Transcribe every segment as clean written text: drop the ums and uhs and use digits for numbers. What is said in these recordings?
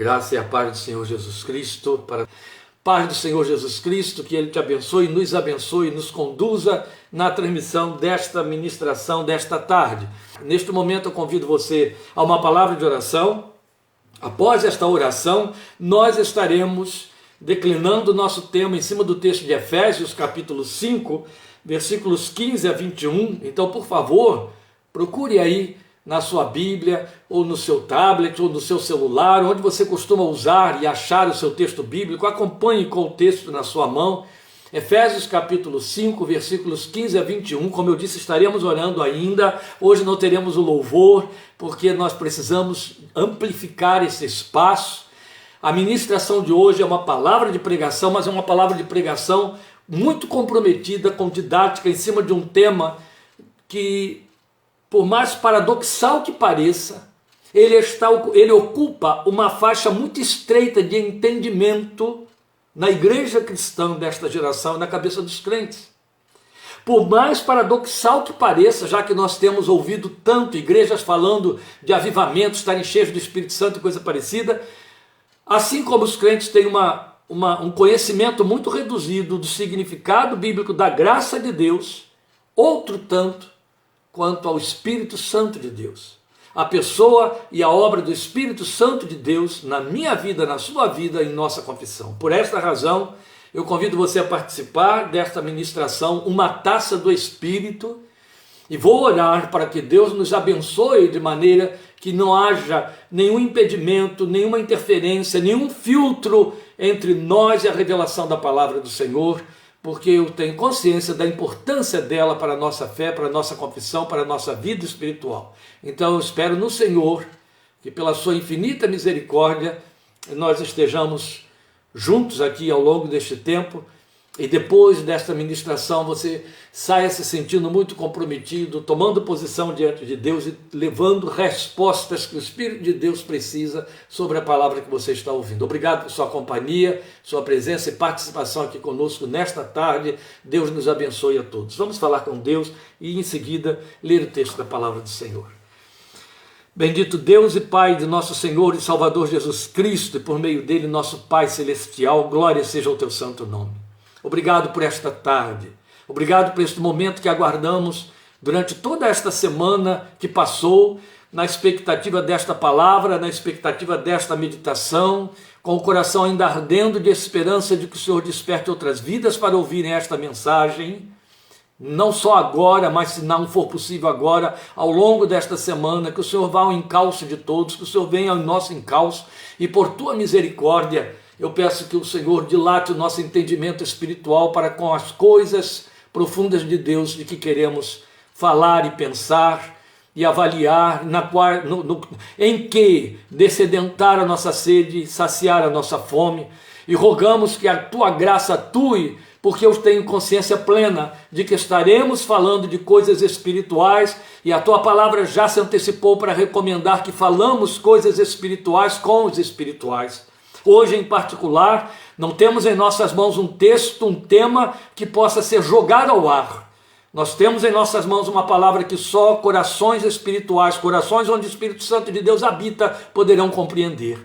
graça e a paz do Senhor Jesus Cristo, paz do Senhor Jesus Cristo, que Ele te abençoe, nos conduza na transmissão desta ministração desta tarde. Neste momento eu convido você a uma palavra de oração. Após esta oração, nós estaremos declinando o nosso tema em cima do texto de Efésios, capítulo 5, versículos 15 a 21. Então, por favor, procure aí na sua Bíblia, ou no seu tablet, ou no seu celular, onde você costuma usar e achar o seu texto bíblico, acompanhe com o texto na sua mão. Efésios capítulo 5, versículos 15 a 21, como eu disse, estaremos orando ainda. Hoje não teremos o louvor, porque nós precisamos amplificar esse espaço. A ministração de hoje é uma palavra de pregação, mas é uma palavra de pregação muito comprometida com didática em cima de um tema que, por mais paradoxal que pareça, ele ocupa uma faixa muito estreita de entendimento na igreja cristã desta geração e na cabeça dos crentes. Por mais paradoxal que pareça, já que nós temos ouvido tanto igrejas falando de avivamento, estarem cheios do Espírito Santo e coisa parecida, assim como os crentes têm um conhecimento muito reduzido do significado bíblico da graça de Deus, outro tanto quanto ao Espírito Santo de Deus. A pessoa e a obra do Espírito Santo de Deus na minha vida, na sua vida, em nossa confissão. Por esta razão, eu convido você a participar desta ministração, uma taça do Espírito, e vou orar para que Deus nos abençoe de maneira que não haja nenhum impedimento, nenhuma interferência, nenhum filtro entre nós e a revelação da palavra do Senhor, porque eu tenho consciência da importância dela para a nossa fé, para a nossa confissão, para a nossa vida espiritual. Então eu espero no Senhor que pela sua infinita misericórdia nós estejamos juntos aqui ao longo deste tempo, e depois desta ministração você saia se sentindo muito comprometido, tomando posição diante de Deus e levando respostas que o Espírito de Deus precisa sobre a palavra que você está ouvindo. Obrigado por sua companhia, sua presença e participação aqui conosco nesta tarde. Deus nos abençoe a todos. Vamos falar com Deus e em seguida ler o texto da palavra do Senhor. Bendito Deus e Pai de nosso Senhor e Salvador Jesus Cristo, e por meio dele nosso Pai Celestial, glória seja ao teu santo nome. Obrigado por esta tarde, obrigado por este momento que aguardamos durante toda esta semana que passou, na expectativa desta palavra, na expectativa desta meditação, com o coração ainda ardendo de esperança de que o Senhor desperte outras vidas para ouvirem esta mensagem, não só agora, mas se não for possível agora, ao longo desta semana, que o Senhor vá ao encalço de todos, que o Senhor venha ao nosso encalço, e por tua misericórdia, eu peço que o Senhor dilate o nosso entendimento espiritual para com as coisas profundas de Deus de que queremos falar e pensar e avaliar, em que descedentar a nossa sede, saciar a nossa fome, e rogamos que a tua graça atue, porque eu tenho consciência plena de que estaremos falando de coisas espirituais, e a tua palavra já se antecipou para recomendar que falamos coisas espirituais com os espirituais. Hoje, em particular, não temos em nossas mãos um texto, um tema que possa ser jogado ao ar. Nós temos em nossas mãos uma palavra que só corações espirituais, corações onde o Espírito Santo de Deus habita, poderão compreender.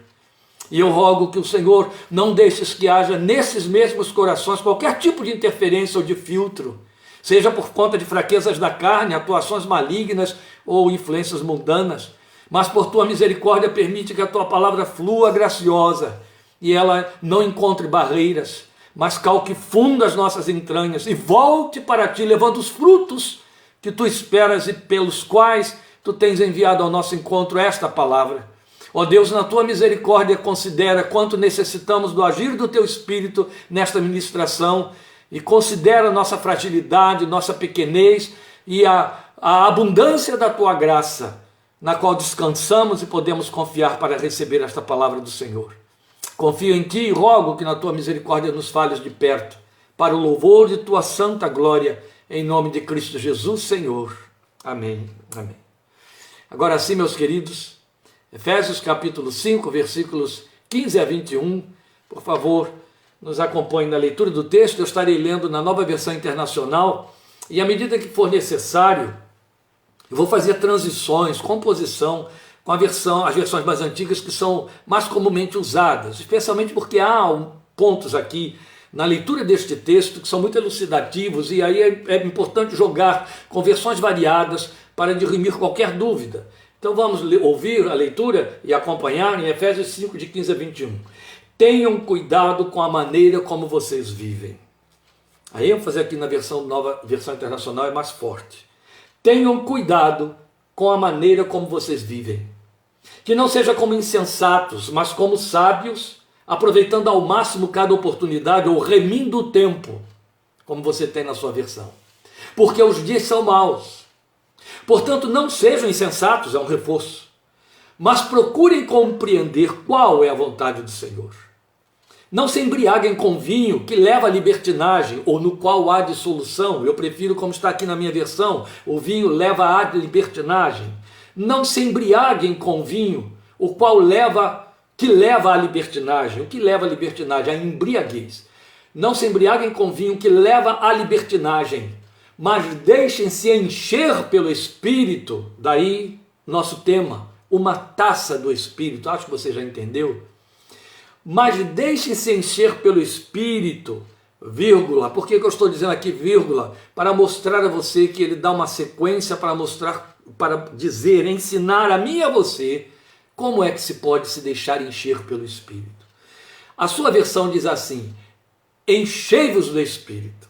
E eu rogo que o Senhor não deixe que haja nesses mesmos corações qualquer tipo de interferência ou de filtro, seja por conta de fraquezas da carne, atuações malignas ou influências mundanas, mas por tua misericórdia permite que a tua palavra flua graciosa e ela não encontre barreiras, mas calque fundo as nossas entranhas e volte para ti, levando os frutos que tu esperas e pelos quais tu tens enviado ao nosso encontro esta palavra. Ó Deus, na tua misericórdia, considera quanto necessitamos do agir do teu Espírito nesta ministração, e considera nossa fragilidade, nossa pequenez e a abundância da tua graça, na qual descansamos e podemos confiar para receber esta palavra do Senhor. Confio em ti e rogo que na tua misericórdia nos fales de perto, para o louvor de tua santa glória, em nome de Cristo Jesus, Senhor. Amém. Amém. Agora sim, meus queridos, Efésios capítulo 5, versículos 15 a 21, por favor, nos acompanhe na leitura do texto. Eu estarei lendo na Nova Versão Internacional, e à medida que for necessário, eu vou fazer transições, composição com as versões mais antigas que são mais comumente usadas, especialmente porque há pontos aqui na leitura deste texto que são muito elucidativos, e aí é importante jogar com versões variadas para dirimir qualquer dúvida. Então vamos ouvir a leitura e acompanhar em Efésios 5, de 15 a 21. Tenham cuidado com a maneira como vocês vivem. A ênfase aqui na nova versão internacional é mais forte. Tenham cuidado com a maneira como vocês vivem. Que não seja como insensatos, mas como sábios, aproveitando ao máximo cada oportunidade ou remindo o tempo, como você tem na sua versão. Porque os dias são maus. Portanto, não sejam insensatos, é um reforço, mas procurem compreender qual é a vontade do Senhor. Não se embriaguem com vinho que leva à libertinagem ou no qual há dissolução. Eu prefiro, como está aqui na minha versão, o vinho leva à libertinagem. Não se embriaguem com vinho, o qual que leva à libertinagem. O que leva à libertinagem? A embriaguez. Não se embriaguem com vinho que leva à libertinagem, mas deixem-se encher pelo Espírito. Daí nosso tema, uma taça do Espírito. Acho que você já entendeu. Mas deixem-se encher pelo Espírito, vírgula. Por que eu estou dizendo aqui vírgula? Para mostrar a você que ele dá uma sequência para mostrar, para dizer, ensinar a mim e a você como é que se pode se deixar encher pelo Espírito. A sua versão diz assim: enchei-vos do Espírito.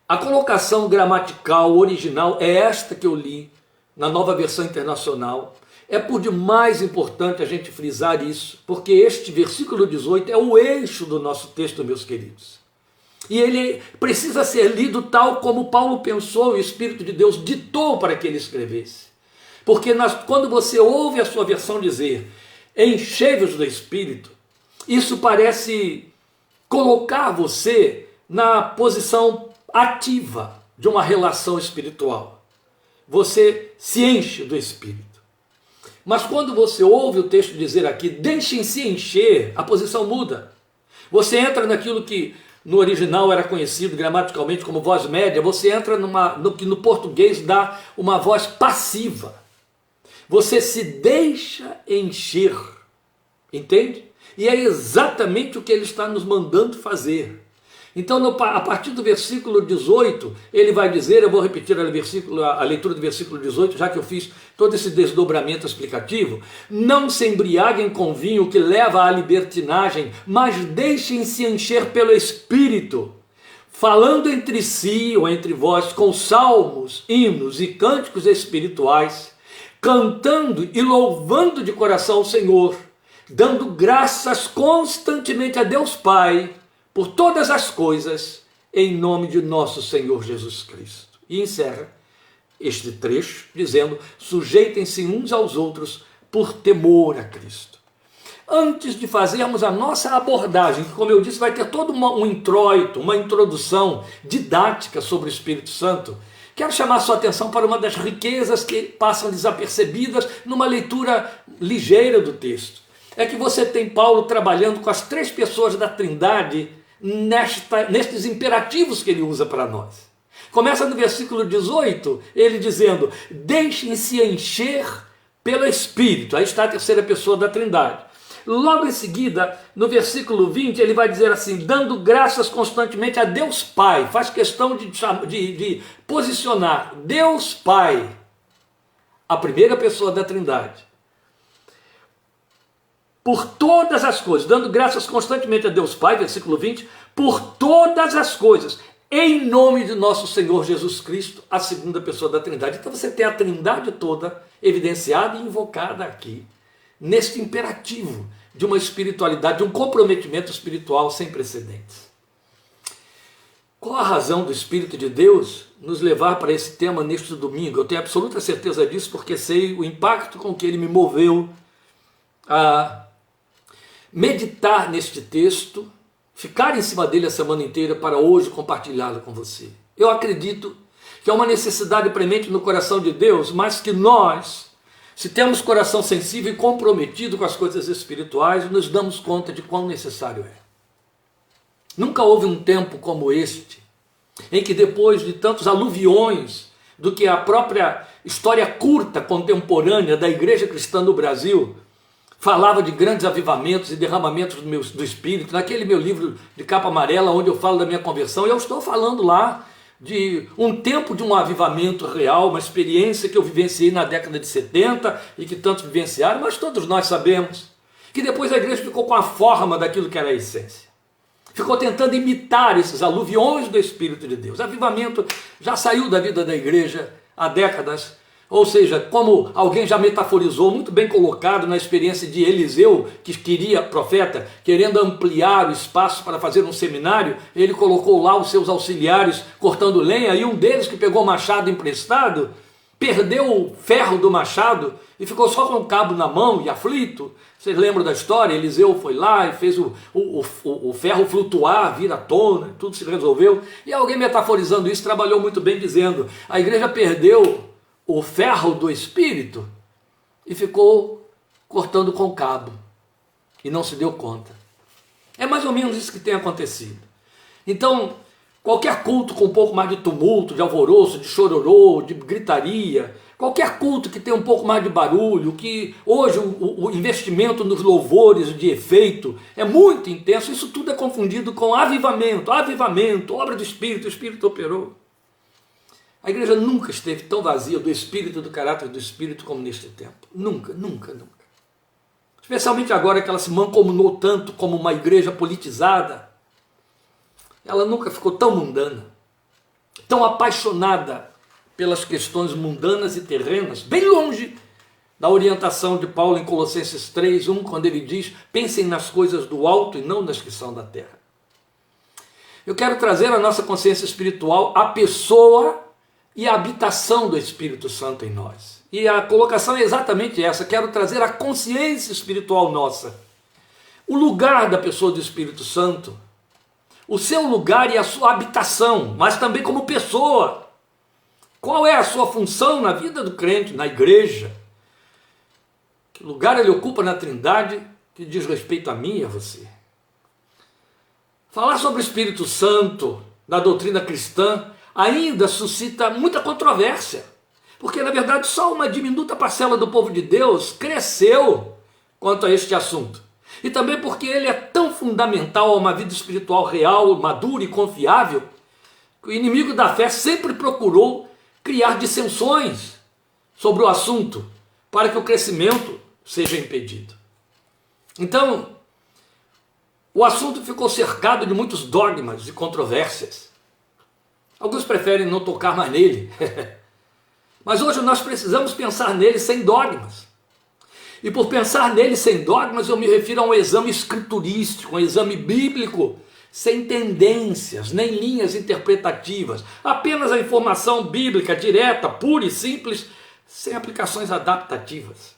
A colocação gramatical original é esta que eu li na nova versão internacional. É por demais importante a gente frisar isso, porque este versículo 18 é o eixo do nosso texto, meus queridos. E ele precisa ser lido tal como Paulo pensou e o Espírito de Deus ditou para que ele escrevesse. Porque quando você ouve a sua versão dizer enchei-vos do Espírito, isso parece colocar você na posição ativa de uma relação espiritual. Você se enche do Espírito. Mas quando você ouve o texto dizer aqui, deixem-se encher, a posição muda. Você entra naquilo que no original era conhecido gramaticalmente como voz média, você entra no que no português dá uma voz passiva. Você se deixa encher, entende? E é exatamente o que ele está nos mandando fazer. Então, a partir do versículo 18, ele vai dizer, eu vou repetir a leitura do versículo 18, já que eu fiz todo esse desdobramento explicativo: não se embriaguem com vinho que leva à libertinagem, mas deixem-se encher pelo Espírito, falando entre si ou entre vós com salmos, hinos e cânticos espirituais, cantando e louvando de coração o Senhor, dando graças constantemente a Deus Pai, por todas as coisas, em nome de nosso Senhor Jesus Cristo. E encerra este trecho dizendo: sujeitem-se uns aos outros por temor a Cristo. Antes de fazermos a nossa abordagem, que, como eu disse, vai ter todo um introito, uma introdução didática sobre o Espírito Santo, quero chamar a sua atenção para uma das riquezas que passam desapercebidas numa leitura ligeira do texto. É que você tem Paulo trabalhando com as três pessoas da Trindade nestes imperativos que ele usa para nós. Começa no versículo 18, ele dizendo: deixem-se encher pelo Espírito. Aí está a terceira pessoa da Trindade. Logo em seguida, no versículo 20, ele vai dizer assim: dando graças constantemente a Deus Pai. Faz questão de posicionar Deus Pai, a primeira pessoa da Trindade, por todas as coisas, dando graças constantemente a Deus Pai, versículo 20, por todas as coisas, em nome de nosso Senhor Jesus Cristo, a segunda pessoa da Trindade. Então você tem a Trindade toda evidenciada e invocada aqui, neste imperativo de uma espiritualidade, de um comprometimento espiritual sem precedentes. Qual a razão do Espírito de Deus nos levar para esse tema neste domingo? Eu tenho absoluta certeza disso, porque sei o impacto com que ele me moveu a meditar neste texto, ficar em cima dele a semana inteira para hoje compartilhá-lo com você. Eu acredito que é uma necessidade premente no coração de Deus, mas que nós, se temos coração sensível e comprometido com as coisas espirituais, nos damos conta de quão necessário é. Nunca houve um tempo como este, em que depois de tantos aluviões do que a própria história curta contemporânea da igreja cristã no Brasil falava de grandes avivamentos e derramamentos do Espírito. Naquele meu livro de capa amarela, onde eu falo da minha conversão, eu estou falando lá de um tempo de um avivamento real, uma experiência que eu vivenciei na década de 70 e que tantos vivenciaram, mas todos nós sabemos que depois a igreja ficou com a forma daquilo que era a essência. Ficou tentando imitar esses aluviões do Espírito de Deus. Avivamento já saiu da vida da igreja há décadas. Ou seja, como alguém já metaforizou, muito bem colocado na experiência de Eliseu, que queria, profeta, querendo ampliar o espaço para fazer um seminário, ele colocou lá os seus auxiliares cortando lenha, e um deles, que pegou o machado emprestado, perdeu o ferro do machado e ficou só com o cabo na mão e aflito. Vocês lembram da história? Eliseu foi lá e fez o ferro flutuar, vir à tona, tudo se resolveu. E alguém metaforizando isso trabalhou muito bem dizendo: a igreja perdeu o ferro do Espírito e ficou cortando com cabo e não se deu conta. É mais ou menos isso que tem acontecido. Então, qualquer culto com um pouco mais de tumulto, de alvoroço, de chororô, de gritaria, qualquer culto que tenha um pouco mais de barulho, que hoje o investimento nos louvores de efeito é muito intenso, isso tudo é confundido com avivamento, obra do Espírito, o Espírito operou. A igreja nunca esteve tão vazia do Espírito, do caráter do Espírito como neste tempo. Nunca, nunca, nunca. Especialmente agora que ela se mancomunou tanto como uma igreja politizada. Ela nunca ficou tão mundana, tão apaixonada pelas questões mundanas e terrenas, bem longe da orientação de Paulo em Colossenses 3:1, quando ele diz: pensem nas coisas do alto e não nas que são da terra. Eu quero trazer à nossa consciência espiritual a pessoa e a habitação do Espírito Santo em nós. E a colocação é exatamente essa: quero trazer a consciência espiritual nossa, o lugar da pessoa do Espírito Santo, o seu lugar e a sua habitação, mas também como pessoa. Qual é a sua função na vida do crente, na igreja? Que lugar ele ocupa na Trindade que diz respeito a mim e a você? Falar sobre o Espírito Santo na doutrina cristã ainda suscita muita controvérsia, porque na verdade só uma diminuta parcela do povo de Deus cresceu quanto a este assunto. E também porque ele é tão fundamental a uma vida espiritual real, madura e confiável, que o inimigo da fé sempre procurou criar dissensões sobre o assunto, para que o crescimento seja impedido. Então, o assunto ficou cercado de muitos dogmas e controvérsias. Alguns preferem não tocar mais nele. Mas hoje nós precisamos pensar nele sem dogmas. E por pensar nele sem dogmas, eu me refiro a um exame escriturístico, um exame bíblico, sem tendências, nem linhas interpretativas. Apenas a informação bíblica direta, pura e simples, sem aplicações adaptativas.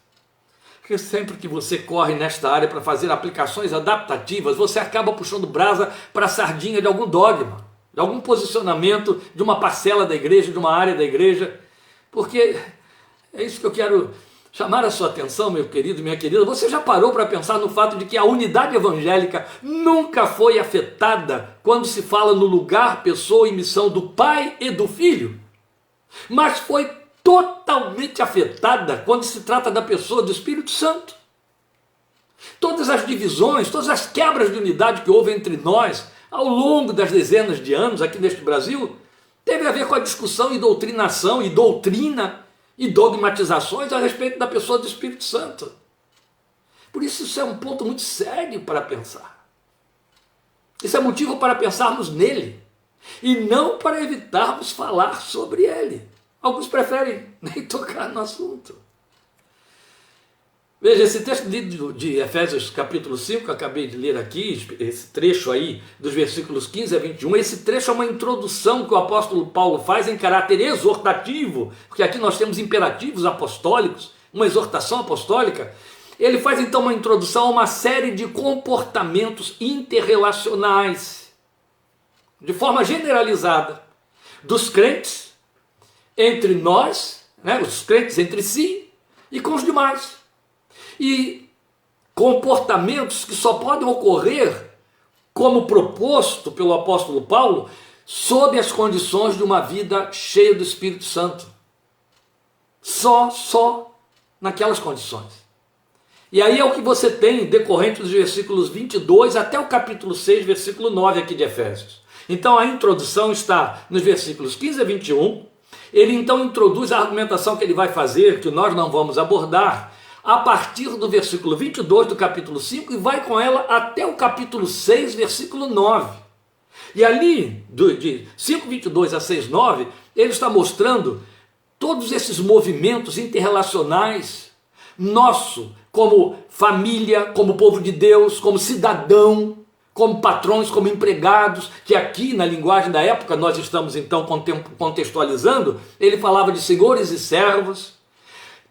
Porque sempre que você corre nesta área para fazer aplicações adaptativas, você acaba puxando brasa para a sardinha de algum dogma, de algum posicionamento de uma parcela da igreja, de uma área da igreja, porque é isso que eu quero chamar a sua atenção, meu querido, minha querida. Você já parou para pensar no fato de que a unidade evangélica nunca foi afetada quando se fala no lugar, pessoa e missão do Pai e do Filho? Mas foi totalmente afetada quando se trata da pessoa do Espírito Santo. Todas as divisões, todas as quebras de unidade que houve entre nós ao longo das dezenas de anos aqui neste Brasil, teve a ver com a discussão e doutrinação e doutrina e dogmatizações a respeito da pessoa do Espírito Santo. Por isso é um ponto muito sério para pensar. Isso é motivo para pensarmos nele e não para evitarmos falar sobre ele. Alguns preferem nem tocar no assunto. Veja, esse texto de Efésios capítulo 5, que eu acabei de ler aqui, esse trecho aí, dos versículos 15 a 21, esse trecho é uma introdução que o apóstolo Paulo faz em caráter exortativo, porque aqui nós temos imperativos apostólicos, uma exortação apostólica. Ele faz então uma introdução a uma série de comportamentos interrelacionais, de forma generalizada, dos crentes entre nós, né, os crentes entre si e com os demais. E comportamentos que só podem ocorrer, como proposto pelo apóstolo Paulo, sob as condições de uma vida cheia do Espírito Santo. Só naquelas condições. E aí é o que você tem decorrente dos versículos 22 até o capítulo 6, versículo 9 aqui de Efésios. Então a introdução está nos versículos 15 a 21. Ele então introduz a argumentação que ele vai fazer, que nós não vamos abordar, a partir do versículo 22 do capítulo 5 e vai com ela até o capítulo 6, versículo 9. E ali, de 5:22 a 6:9, ele está mostrando todos esses movimentos interrelacionais, nosso, como família, como povo de Deus, como cidadão, como patrões, como empregados, que aqui na linguagem da época nós estamos então contextualizando, ele falava de senhores e servos,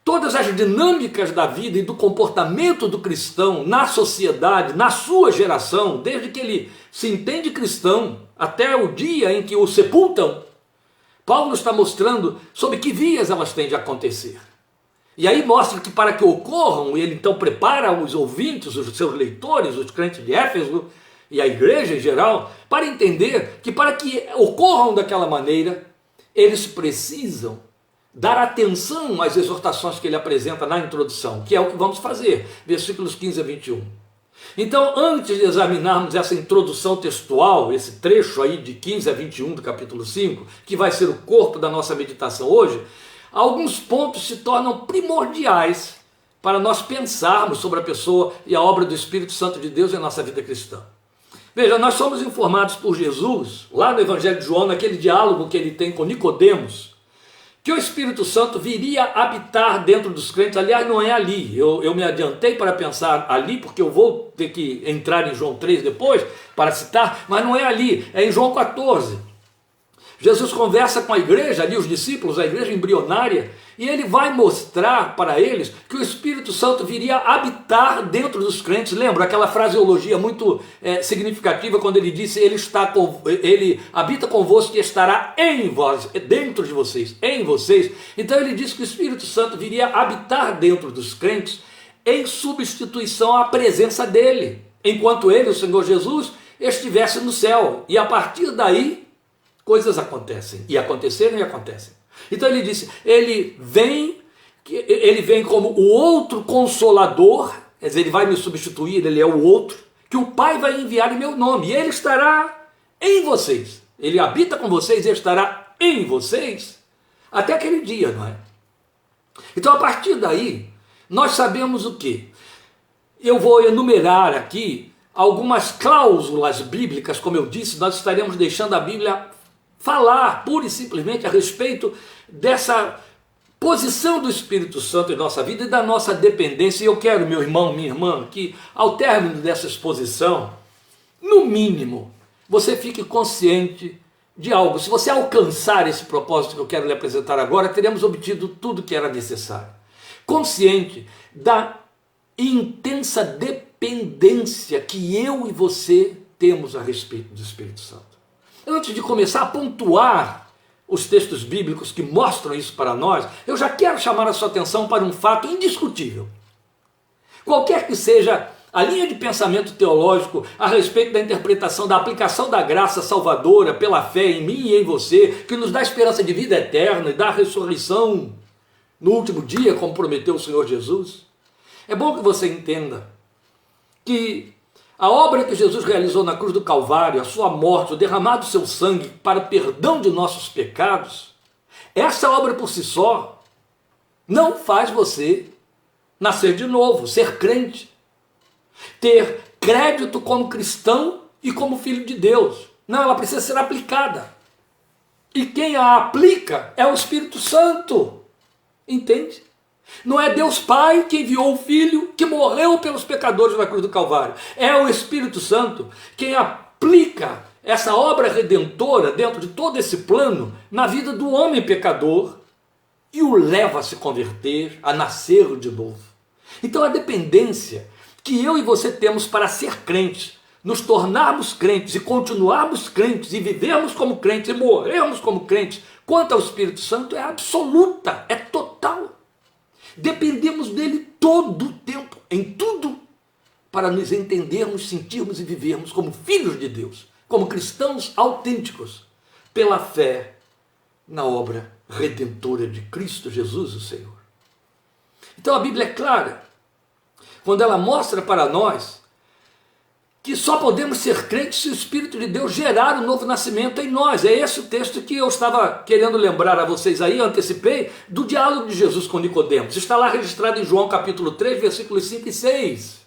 todas as dinâmicas da vida e do comportamento do cristão na sociedade, na sua geração, desde que ele se entende cristão até o dia em que o sepultam, Paulo está mostrando sobre que vias elas têm de acontecer. E aí mostra que para que ocorram, ele então prepara os ouvintes, os seus leitores, os crentes de Éfeso e a igreja em geral, para entender que para que ocorram daquela maneira, eles precisam dar atenção às exortações que ele apresenta na introdução, que é o que vamos fazer, versículos 15 a 21. Então, antes de examinarmos essa introdução textual, esse trecho aí de 15 a 21 do capítulo 5, que vai ser o corpo da nossa meditação hoje, alguns pontos se tornam primordiais para nós pensarmos sobre a pessoa e a obra do Espírito Santo de Deus em nossa vida cristã. Veja, nós somos informados por Jesus, lá no Evangelho de João, naquele diálogo que ele tem com Nicodemos, que o Espírito Santo viria habitar dentro dos crentes. Aliás, não é ali, eu me adiantei para pensar ali, porque eu vou ter que entrar em João 3 depois, para citar, mas não é ali, é em João 14. Jesus conversa com a igreja, ali os discípulos, a igreja embrionária, e ele vai mostrar para eles que o Espírito Santo viria habitar dentro dos crentes. Lembra aquela fraseologia muito significativa quando ele disse, ele habita convosco e estará em vós, dentro de vocês, em vocês. Então ele diz que o Espírito Santo viria habitar dentro dos crentes em substituição à presença dele, enquanto ele, o Senhor Jesus, estivesse no céu. E a partir daí, coisas acontecem, e aconteceram e acontecem. Então ele disse, ele vem como o outro consolador, quer dizer, ele vai me substituir, ele é o outro, que o Pai vai enviar em meu nome, e ele estará em vocês. Ele habita com vocês e estará em vocês até aquele dia, não é? Então a partir daí, nós sabemos o quê? Eu vou enumerar aqui algumas cláusulas bíblicas, como eu disse, nós estaremos deixando a Bíblia falar pura e simplesmente a respeito dessa posição do Espírito Santo em nossa vida e da nossa dependência. E eu quero, meu irmão, minha irmã, que ao término dessa exposição, no mínimo, você fique consciente de algo. Se você alcançar esse propósito que eu quero lhe apresentar agora, teremos obtido tudo que era necessário. Consciente da intensa dependência que eu e você temos a respeito do Espírito Santo. Antes de começar a pontuar os textos bíblicos que mostram isso para nós, eu já quero chamar a sua atenção para um fato indiscutível. Qualquer que seja a linha de pensamento teológico a respeito da interpretação, da aplicação da graça salvadora pela fé em mim e em você, que nos dá esperança de vida eterna e da ressurreição no último dia, como prometeu o Senhor Jesus, é bom que você entenda que a obra que Jesus realizou na cruz do Calvário, a sua morte, o derramado do seu sangue para o perdão de nossos pecados, essa obra por si só não faz você nascer de novo, ser crente, ter crédito como cristão e como filho de Deus. Não, ela precisa ser aplicada. E quem a aplica é o Espírito Santo. Entende? Não é Deus Pai que enviou o Filho que morreu pelos pecadores na cruz do Calvário. É o Espírito Santo quem aplica essa obra redentora dentro de todo esse plano na vida do homem pecador e o leva a se converter, a nascer de novo. Então a dependência que eu e você temos para ser crentes, nos tornarmos crentes e continuarmos crentes e vivermos como crentes e morrermos como crentes quanto ao Espírito Santo é absoluta, é total. Dependemos dele todo o tempo, em tudo, para nos entendermos, sentirmos e vivermos como filhos de Deus, como cristãos autênticos, pela fé na obra redentora de Cristo Jesus, o Senhor. Então a Bíblia é clara, quando ela mostra para nós que só podemos ser crentes se o Espírito de Deus gerar um novo nascimento em nós. É esse o texto que eu estava querendo lembrar a vocês aí, eu antecipei, do diálogo de Jesus com Nicodemos. Está lá registrado em João capítulo 3, versículos 5 e 6.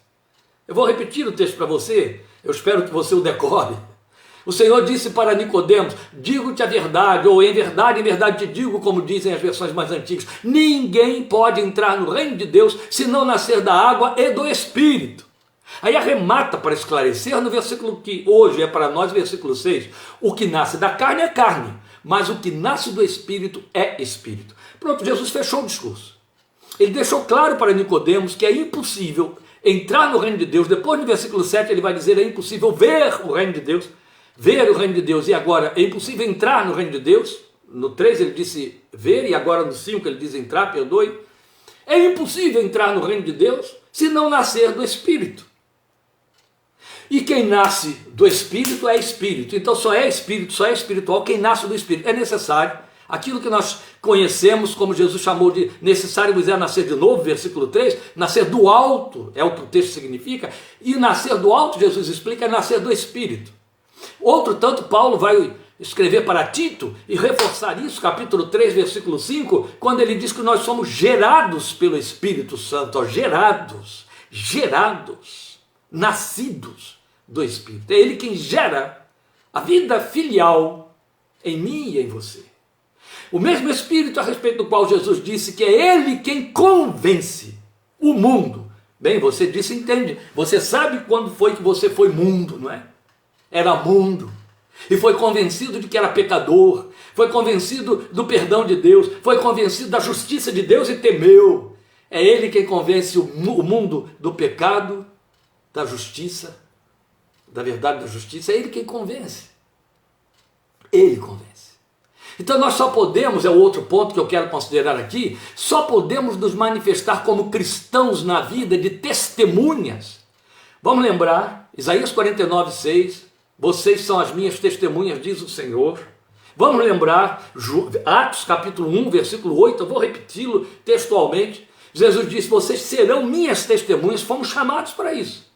Eu vou repetir o texto para você, eu espero que você o decore. O Senhor disse para Nicodemos: digo-te a verdade, ou em verdade te digo, como dizem as versões mais antigas, ninguém pode entrar no reino de Deus se não nascer da água e do Espírito. Aí arremata para esclarecer no versículo que hoje é para nós, versículo 6, o que nasce da carne é carne, mas o que nasce do Espírito é Espírito. Pronto, Jesus fechou o discurso. Ele deixou claro para Nicodemos que é impossível entrar no reino de Deus. Depois no versículo 7 ele vai dizer: é impossível ver o reino de Deus, e agora é impossível entrar no reino de Deus. No 3 ele disse ver, e agora no 5 ele diz entrar, perdoe. É impossível entrar no reino de Deus se não nascer do Espírito. E quem nasce do Espírito é Espírito. Então só é Espírito, só é espiritual quem nasce do Espírito. É necessário aquilo que nós conhecemos, como Jesus chamou de necessário vos é nascer de novo, versículo 3, nascer do alto, é o que o texto significa, e nascer do alto, Jesus explica, é nascer do Espírito. Outro tanto, Paulo vai escrever para Tito e reforçar isso, capítulo 3, versículo 5, quando ele diz que nós somos gerados pelo Espírito Santo, gerados, nascidos do Espírito. É Ele quem gera a vida filial em mim e em você. O mesmo Espírito a respeito do qual Jesus disse que é Ele quem convence o mundo. Bem, você disse, entende, você sabe quando foi que você foi mundo, não é? Era mundo, e foi convencido de que era pecador, foi convencido do perdão de Deus, foi convencido da justiça de Deus e temeu. É Ele quem convence o mundo do pecado, da justiça, da verdade da justiça. É Ele quem convence. Ele convence. Então nós só podemos, é o outro ponto que eu quero considerar aqui, só podemos nos manifestar como cristãos na vida de testemunhas. Vamos lembrar, Isaías 49, 6, vocês são as minhas testemunhas, diz o Senhor. Vamos lembrar, Atos capítulo 1, versículo 8, eu vou repeti-lo textualmente. Jesus disse: vocês serão minhas testemunhas, fomos chamados para isso.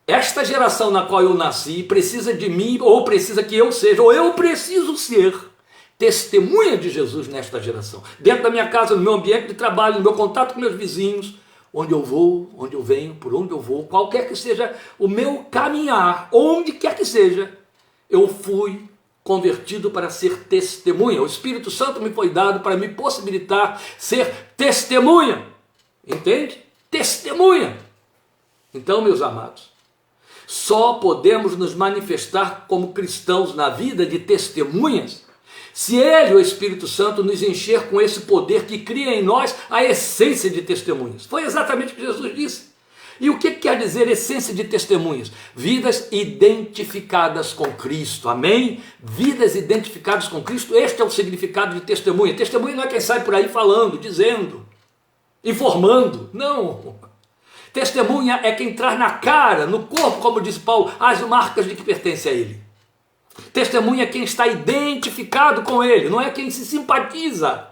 Esta geração na qual eu nasci precisa de mim, ou precisa que eu seja, ou eu preciso ser testemunha de Jesus nesta geração. Dentro da minha casa, no meu ambiente de trabalho, no meu contato com meus vizinhos, onde eu vou, onde eu venho, por onde eu vou, qualquer que seja o meu caminhar, onde quer que seja, eu fui convertido para ser testemunha. O Espírito Santo me foi dado para me possibilitar ser testemunha. Entende? Testemunha. Então, meus amados, só podemos nos manifestar como cristãos na vida de testemunhas se Ele, o Espírito Santo, nos encher com esse poder que cria em nós a essência de testemunhas. Foi exatamente o que Jesus disse. E o que quer dizer essência de testemunhas? Vidas identificadas com Cristo, amém? Vidas identificadas com Cristo, este é o significado de testemunha. Testemunha não é quem sai por aí falando, dizendo, informando, não. Testemunha é quem traz na cara, no corpo, como diz Paulo, as marcas de que pertence a Ele. Testemunha é quem está identificado com Ele, não é quem se simpatiza,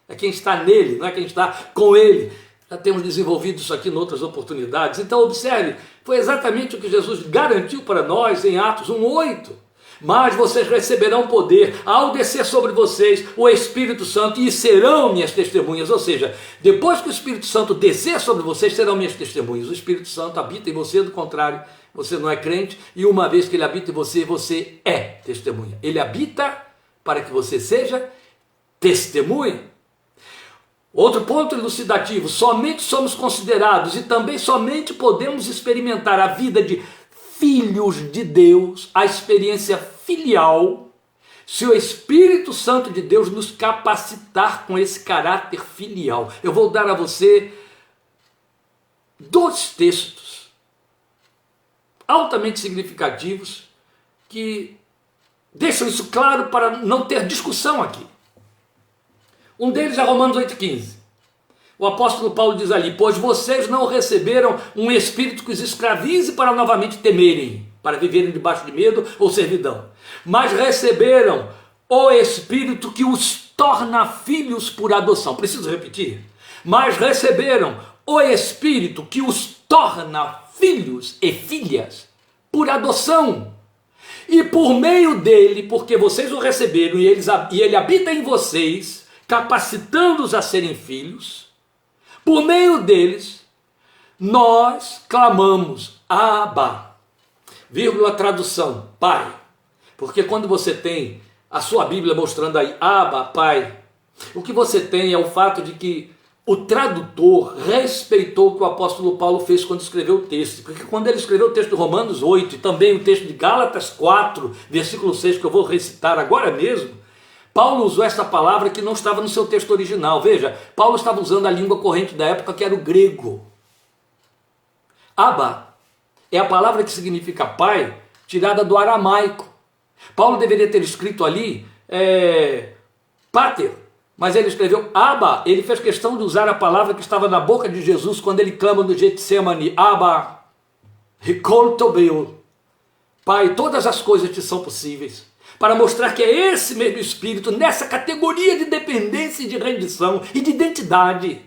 é quem está nele, não é quem está com Ele. Já temos desenvolvido isso aqui em outras oportunidades. Então observe, foi exatamente o que Jesus garantiu para nós em Atos 1:8. Mas vocês receberão poder ao descer sobre vocês o Espírito Santo e serão minhas testemunhas. Ou seja, depois que o Espírito Santo descer sobre vocês, serão minhas testemunhas. O Espírito Santo habita em você, do contrário, você não é crente, e uma vez que ele habita em você, você é testemunha. Ele habita para que você seja testemunha. Outro ponto elucidativo: somente somos considerados e também somente podemos experimentar a vida de filhos de Deus, a experiência filial, se o Espírito Santo de Deus nos capacitar com esse caráter filial. Eu vou dar a você 2 textos altamente significativos que deixam isso claro para não ter discussão aqui. Um deles é Romanos 8,15. O apóstolo Paulo diz ali: pois vocês não receberam um espírito que os escravize para novamente temerem. para viverem debaixo de medo ou servidão, mas receberam o Espírito que os torna filhos por adoção. Preciso repetir. Mas receberam o Espírito que os torna filhos e filhas por adoção. E por meio dele, porque vocês o receberam e ele habita em vocês, capacitando-os a serem filhos, por meio deles, nós clamamos, Abba, vírgula, tradução, Pai. Porque quando você tem a sua Bíblia mostrando aí, Abba, Pai, o que você tem é o fato de que o tradutor respeitou o que o apóstolo Paulo fez quando escreveu o texto. Porque quando ele escreveu o texto de Romanos 8 e também o texto de Gálatas 4, versículo 6, que eu vou recitar agora mesmo, Paulo usou essa palavra que não estava no seu texto original. Veja, Paulo estava usando a língua corrente da época, que era o grego. Abba é a palavra que significa pai, tirada do aramaico. Paulo deveria ter escrito ali pater, mas ele escreveu Abba. Ele fez questão de usar a palavra que estava na boca de Jesus quando ele clama no Getsemane, Abba, Ricoltobeu, Pai, todas as coisas te são possíveis, para mostrar que é esse mesmo Espírito, nessa categoria de dependência e de rendição e de identidade,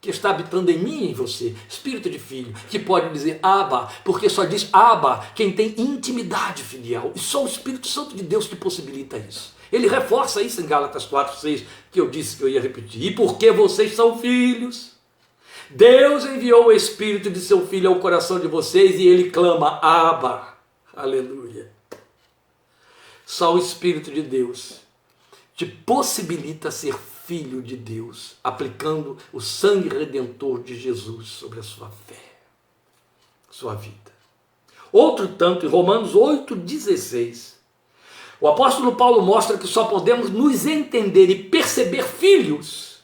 que está habitando em mim e em você, espírito de filho, que pode dizer Abba, porque só diz Abba quem tem intimidade filial, e só o Espírito Santo de Deus que possibilita isso. Ele reforça isso em Gálatas 4, 6, que eu disse que eu ia repetir. E porque vocês são filhos, Deus enviou o Espírito de seu Filho ao coração de vocês e ele clama Abba, aleluia. Só o Espírito de Deus te possibilita ser filho de Deus, aplicando o sangue redentor de Jesus sobre a sua fé, sua vida. Outro tanto, em Romanos 8,16, o apóstolo Paulo mostra que só podemos nos entender e perceber filhos.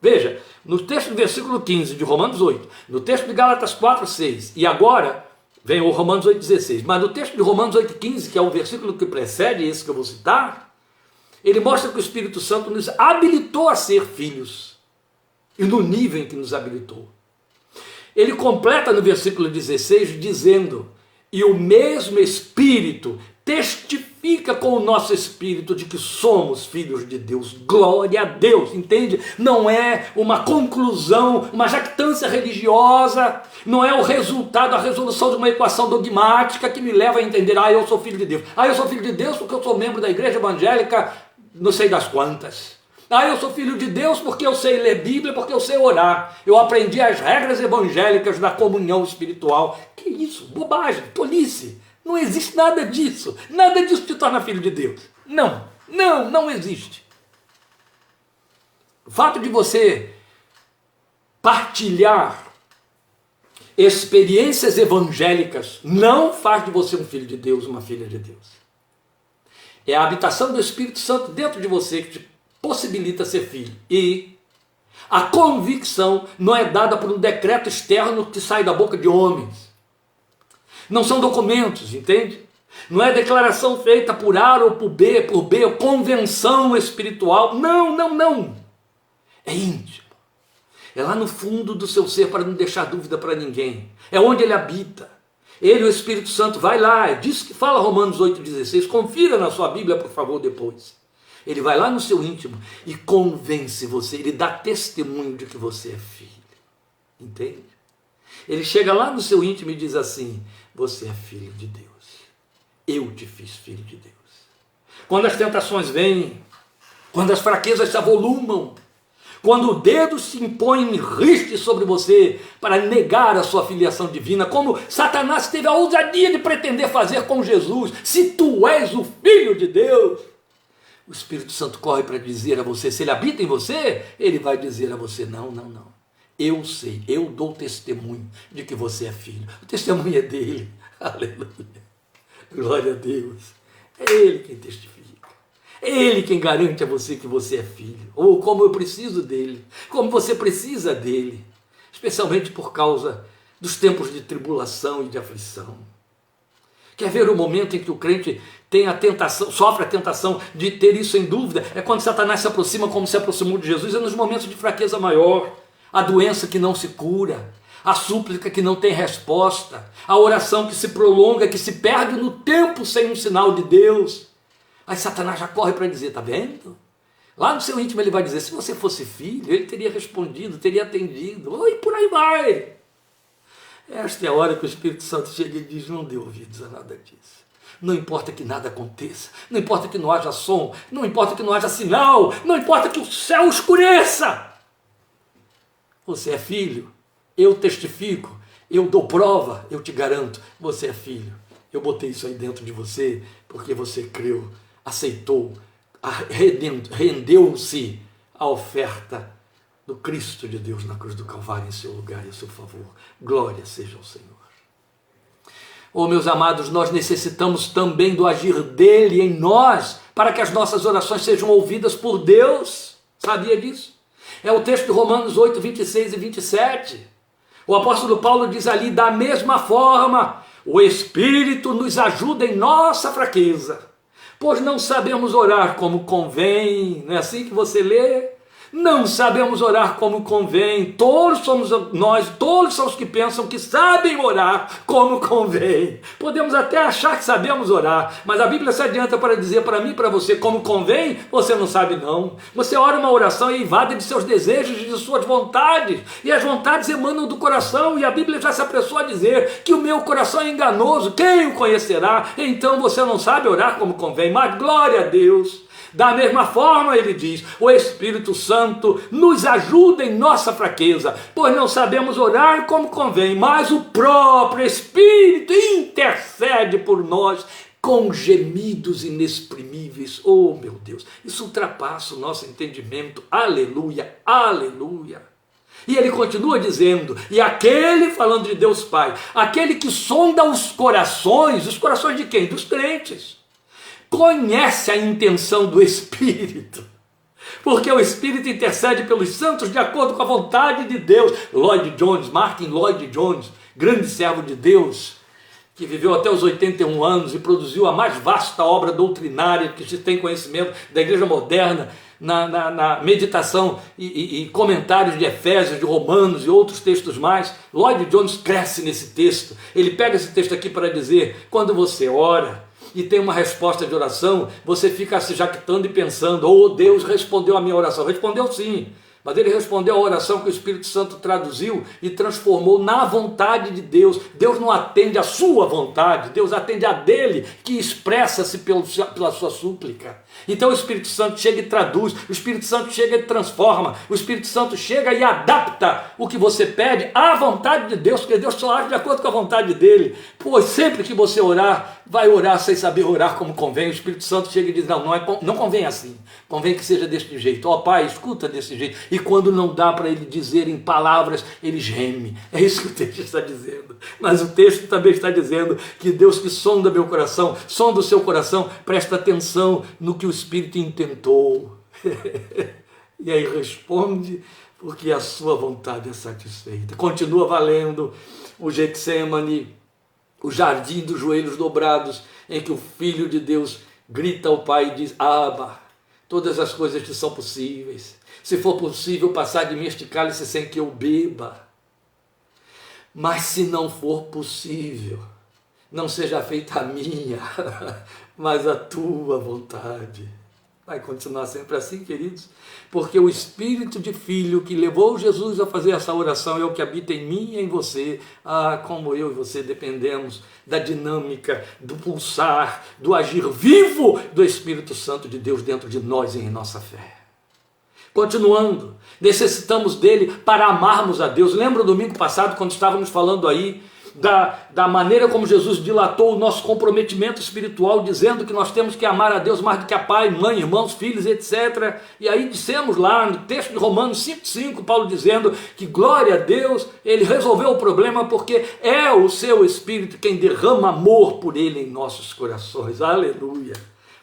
Veja, no texto do versículo 15 de Romanos 8, no texto de Gálatas 4, 6, e agora vem o Romanos 8,16, mas no texto de Romanos 8,15, que é o versículo que precede esse que eu vou citar, ele mostra que o Espírito Santo nos habilitou a ser filhos, e no nível em que nos habilitou. Ele completa no versículo 16 dizendo, e o mesmo Espírito testifica com o nosso espírito de que somos filhos de Deus. Glória a Deus, entende? Não é uma conclusão, uma jactância religiosa, não é o resultado, a resolução de uma equação dogmática que me leva a entender, eu sou filho de Deus. Eu sou filho de Deus porque eu sou membro da igreja evangélica, não sei das quantas. Eu sou filho de Deus porque eu sei ler Bíblia, porque eu sei orar. Eu aprendi as regras evangélicas da comunhão espiritual. Que isso? Bobagem, tolice. Não existe nada disso. Nada disso te torna filho de Deus. Não existe. O fato de você partilhar experiências evangélicas não faz de você um filho de Deus, uma filha de Deus. É a habitação do Espírito Santo dentro de você que te possibilita ser filho. E a convicção não é dada por um decreto externo que sai da boca de homens. Não são documentos, entende? Não é declaração feita por A ou por B, convenção espiritual. Não. É íntimo. É lá no fundo do seu ser para não deixar dúvida para ninguém. É onde ele habita. Ele, o Espírito Santo, vai lá. É disso que fala Romanos 8,16. Confira na sua Bíblia, por favor, depois. Ele vai lá no seu íntimo e convence você. Ele dá testemunho de que você é filho. Entende? Ele chega lá no seu íntimo e diz assim, você é filho de Deus. Eu te fiz filho de Deus. Quando as tentações vêm, quando as fraquezas se avolumam, quando o dedo se impõe em riste sobre você para negar a sua filiação divina, como Satanás teve a ousadia de pretender fazer com Jesus, se tu és o Filho de Deus, o Espírito Santo corre para dizer a você, se ele habita em você, ele vai dizer a você, não. Eu sei, eu dou testemunho de que você é filho. O testemunho é dele. Aleluia. Glória a Deus. É ele quem testifica. É ele quem garante a você que você é filho. Ou como eu preciso dele. Como você precisa dele. Especialmente por causa dos tempos de tribulação e de aflição. Quer ver o momento em que o crente tem a tentação, sofre a tentação de ter isso em dúvida? É quando Satanás se aproxima como se aproximou de Jesus. É nos momentos de fraqueza maior. A doença que não se cura, a súplica que não tem resposta, a oração que se prolonga, que se perde no tempo sem um sinal de Deus. Aí Satanás já corre para dizer, tá vendo? Lá no seu íntimo ele vai dizer, se você fosse filho, ele teria respondido, teria atendido, e por aí vai. Esta é a hora que o Espírito Santo chega e diz, não dê ouvidos a nada disso. Não importa que nada aconteça, não importa que não haja som, não importa que não haja sinal, não importa que o céu escureça. Você é filho, eu testifico, eu dou prova, eu te garanto, você é filho. Eu botei isso aí dentro de você porque você creu, aceitou, rendeu-se à oferta do Cristo de Deus na cruz do Calvário em seu lugar e em seu favor. Glória seja ao Senhor. Oh, meus amados, nós necessitamos também do agir dele em nós para que as nossas orações sejam ouvidas por Deus. Sabia disso? É o texto de Romanos 8, 26 e 27. O apóstolo Paulo diz ali, da mesma forma, o Espírito nos ajuda em nossa fraqueza, pois não sabemos orar como convém. Não é assim que você lê? Não sabemos orar como convém. Todos somos nós, todos são os que pensam que sabem orar como convém. Podemos até achar que sabemos orar, mas a Bíblia se adianta para dizer para mim e para você como convém, você não sabe não. Você ora uma oração e invade de seus desejos e de suas vontades, e as vontades emanam do coração, e a Bíblia já se apressou a dizer que o meu coração é enganoso, quem o conhecerá? Então você não sabe orar como convém, mas glória a Deus. Da mesma forma, ele diz, o Espírito Santo nos ajuda em nossa fraqueza, pois não sabemos orar como convém, mas o próprio Espírito intercede por nós com gemidos inexprimíveis. Oh, meu Deus, isso ultrapassa o nosso entendimento. Aleluia, aleluia. E ele continua dizendo, e aquele, falando de Deus Pai, aquele que sonda os corações de quem? Dos crentes. Conhece a intenção do Espírito, porque o Espírito intercede pelos santos de acordo com a vontade de Deus. Martin Lloyd Jones, grande servo de Deus, que viveu até os 81 anos e produziu a mais vasta obra doutrinária que se tem conhecimento da igreja moderna, na meditação e comentários de Efésios, de Romanos e outros textos mais. Lloyd Jones cresce nesse texto. Ele pega esse texto aqui para dizer, quando você ora e tem uma resposta de oração, você fica se jactando e pensando, oh, Deus respondeu a minha oração. Respondeu sim, mas ele respondeu a oração que o Espírito Santo traduziu e transformou na vontade de Deus. Deus não atende a sua vontade, Deus atende a dele, que expressa-se pela sua súplica. Então o Espírito Santo chega e traduz, o Espírito Santo chega e transforma, o Espírito Santo chega e adapta o que você pede à vontade de Deus, porque Deus só age de acordo com a vontade dele. Pois sempre que você orar, vai orar sem saber orar como convém. O Espírito Santo chega e diz, não convém assim, convém que seja deste jeito. Ó Pai, escuta desse jeito. E quando não dá para ele dizer em palavras, ele geme. É isso que o texto está dizendo. Mas o texto também está dizendo que Deus que sonda meu coração, sonda o seu coração, presta atenção no que o Espírito intentou. E aí responde, porque a sua vontade é satisfeita. Continua valendo o Getsemane, o jardim dos joelhos dobrados, em que o Filho de Deus grita ao Pai e diz, Abba, todas as coisas te são possíveis. Se for possível passar de mim este cálice sem que eu beba. Mas se não for possível, não seja feita a minha, mas a tua vontade. Vai continuar sempre assim, queridos, porque o Espírito de Filho que levou Jesus a fazer essa oração é o que habita em mim e em você. Ah, como eu e você dependemos da dinâmica, do pulsar, do agir vivo do Espírito Santo de Deus dentro de nós e em nossa fé. Continuando, necessitamos dele para amarmos a Deus. Lembra o domingo passado, quando estávamos falando aí da maneira como Jesus dilatou o nosso comprometimento espiritual, dizendo que nós temos que amar a Deus mais do que a pai, mãe, irmãos, filhos, etc. E aí dissemos lá no texto de Romanos 5,5, Paulo dizendo que glória a Deus, ele resolveu o problema porque é o seu Espírito quem derrama amor por ele em nossos corações. Aleluia!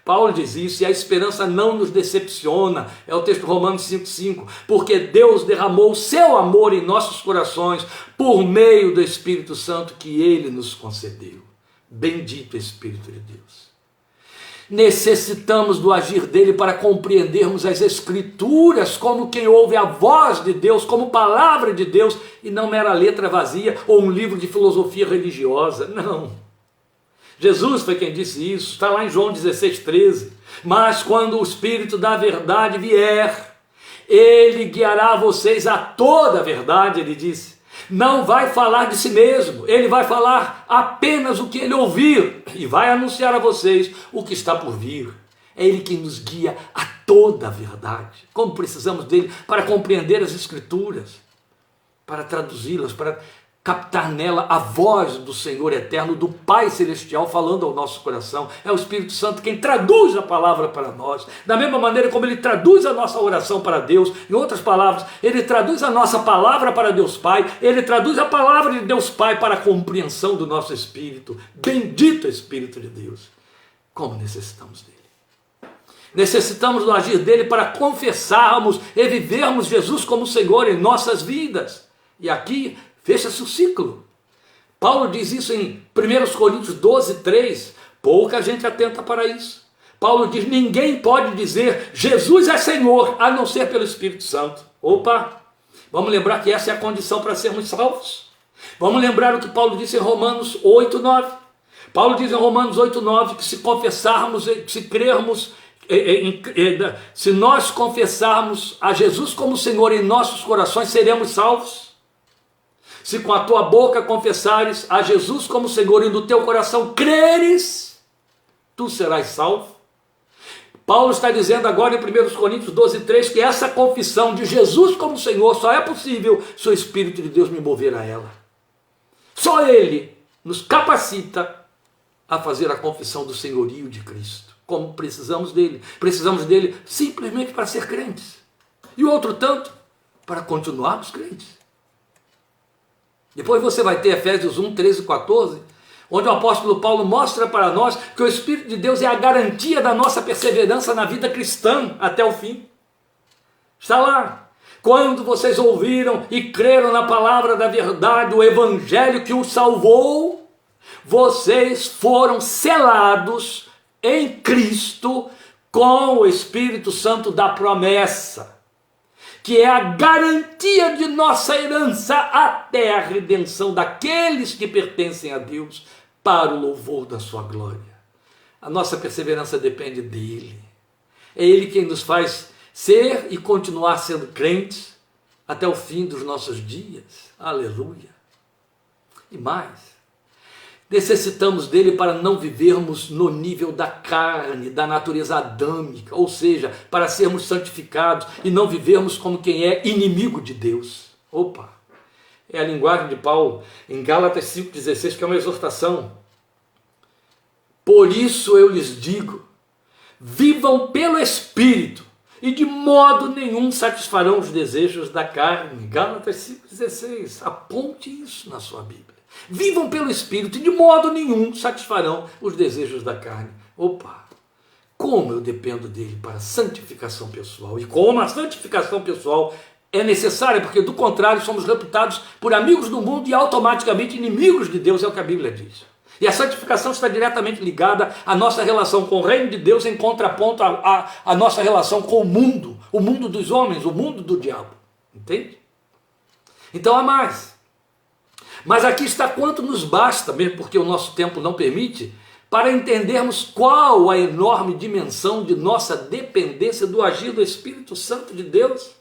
Paulo diz isso, e a esperança não nos decepciona, é o texto de Romanos 5,5, porque Deus derramou o seu amor em nossos corações por meio do Espírito Santo que ele nos concedeu. Bendito Espírito de Deus. Necessitamos do agir dele para compreendermos as Escrituras como quem ouve a voz de Deus, como palavra de Deus, e não mera letra vazia ou um livro de filosofia religiosa. Não. Jesus foi quem disse isso, está lá em João 16,13. Mas quando o Espírito da verdade vier, ele guiará vocês a toda a verdade, ele disse. Não vai falar de si mesmo, ele vai falar apenas o que ele ouvir e vai anunciar a vocês o que está por vir. É ele quem nos guia a toda a verdade. Como precisamos dele para compreender as Escrituras, para traduzi-las, para captar nela a voz do Senhor eterno, do Pai Celestial falando ao nosso coração. É o Espírito Santo quem traduz a palavra para nós, da mesma maneira como ele traduz a nossa oração para Deus. Em outras palavras, ele traduz a nossa palavra para Deus Pai, ele traduz a palavra de Deus Pai para a compreensão do nosso espírito. Bendito Espírito de Deus! Como necessitamos dele. Necessitamos do agir dele para confessarmos e vivermos Jesus como Senhor em nossas vidas. E aqui fecha-se o ciclo. Paulo diz isso em 1 Coríntios 12:3. Pouca gente atenta para isso. Paulo diz: ninguém pode dizer Jesus é Senhor, a não ser pelo Espírito Santo. Opa! Vamos lembrar que essa é a condição para sermos salvos. Vamos lembrar o que Paulo disse em Romanos 8:9. Paulo diz em Romanos 8:9 que se confessarmos, se crermos, se nós confessarmos a Jesus como Senhor em nossos corações, seremos salvos. Se com a tua boca confessares a Jesus como Senhor e no teu coração creres, tu serás salvo. Paulo está dizendo agora em 1 Coríntios 12:3 que essa confissão de Jesus como Senhor só é possível se o Espírito de Deus me mover a ela. Só Ele nos capacita a fazer a confissão do senhorio de Cristo. Como precisamos dele? Precisamos dele simplesmente para ser crentes. E o outro tanto, para continuarmos crentes. Depois você vai ter Efésios 1:13-14, onde o apóstolo Paulo mostra para nós que o Espírito de Deus é a garantia da nossa perseverança na vida cristã até o fim. Está lá. Quando vocês ouviram e creram na palavra da verdade, o evangelho que os salvou, vocês foram selados em Cristo com o Espírito Santo da promessa, que é a garantia de nossa herança até a redenção daqueles que pertencem a Deus para o louvor da sua glória. A nossa perseverança depende dele. É ele quem nos faz ser e continuar sendo crentes até o fim dos nossos dias. Aleluia! E mais, necessitamos dele para não vivermos no nível da carne, da natureza adâmica, ou seja, para sermos santificados e não vivermos como quem é inimigo de Deus. Opa! É a linguagem de Paulo em Gálatas 5,16, que é uma exortação. Por isso eu lhes digo, vivam pelo Espírito e de modo nenhum satisfarão os desejos da carne. Gálatas 5,16, aponte isso na sua Bíblia. Vivam pelo Espírito e de modo nenhum satisfarão os desejos da carne. Opa! Como eu dependo dele para a santificação pessoal. E como a santificação pessoal é necessária, porque do contrário somos reputados por amigos do mundo e automaticamente inimigos de Deus, é o que a Bíblia diz. E a santificação está diretamente ligada à nossa relação com o reino de Deus em contraponto à nossa relação com o mundo dos homens, o mundo do diabo. Entende? Então há mais. Mas aqui está quanto nos basta, mesmo porque o nosso tempo não permite, para entendermos qual a enorme dimensão de nossa dependência do agir do Espírito Santo de Deus.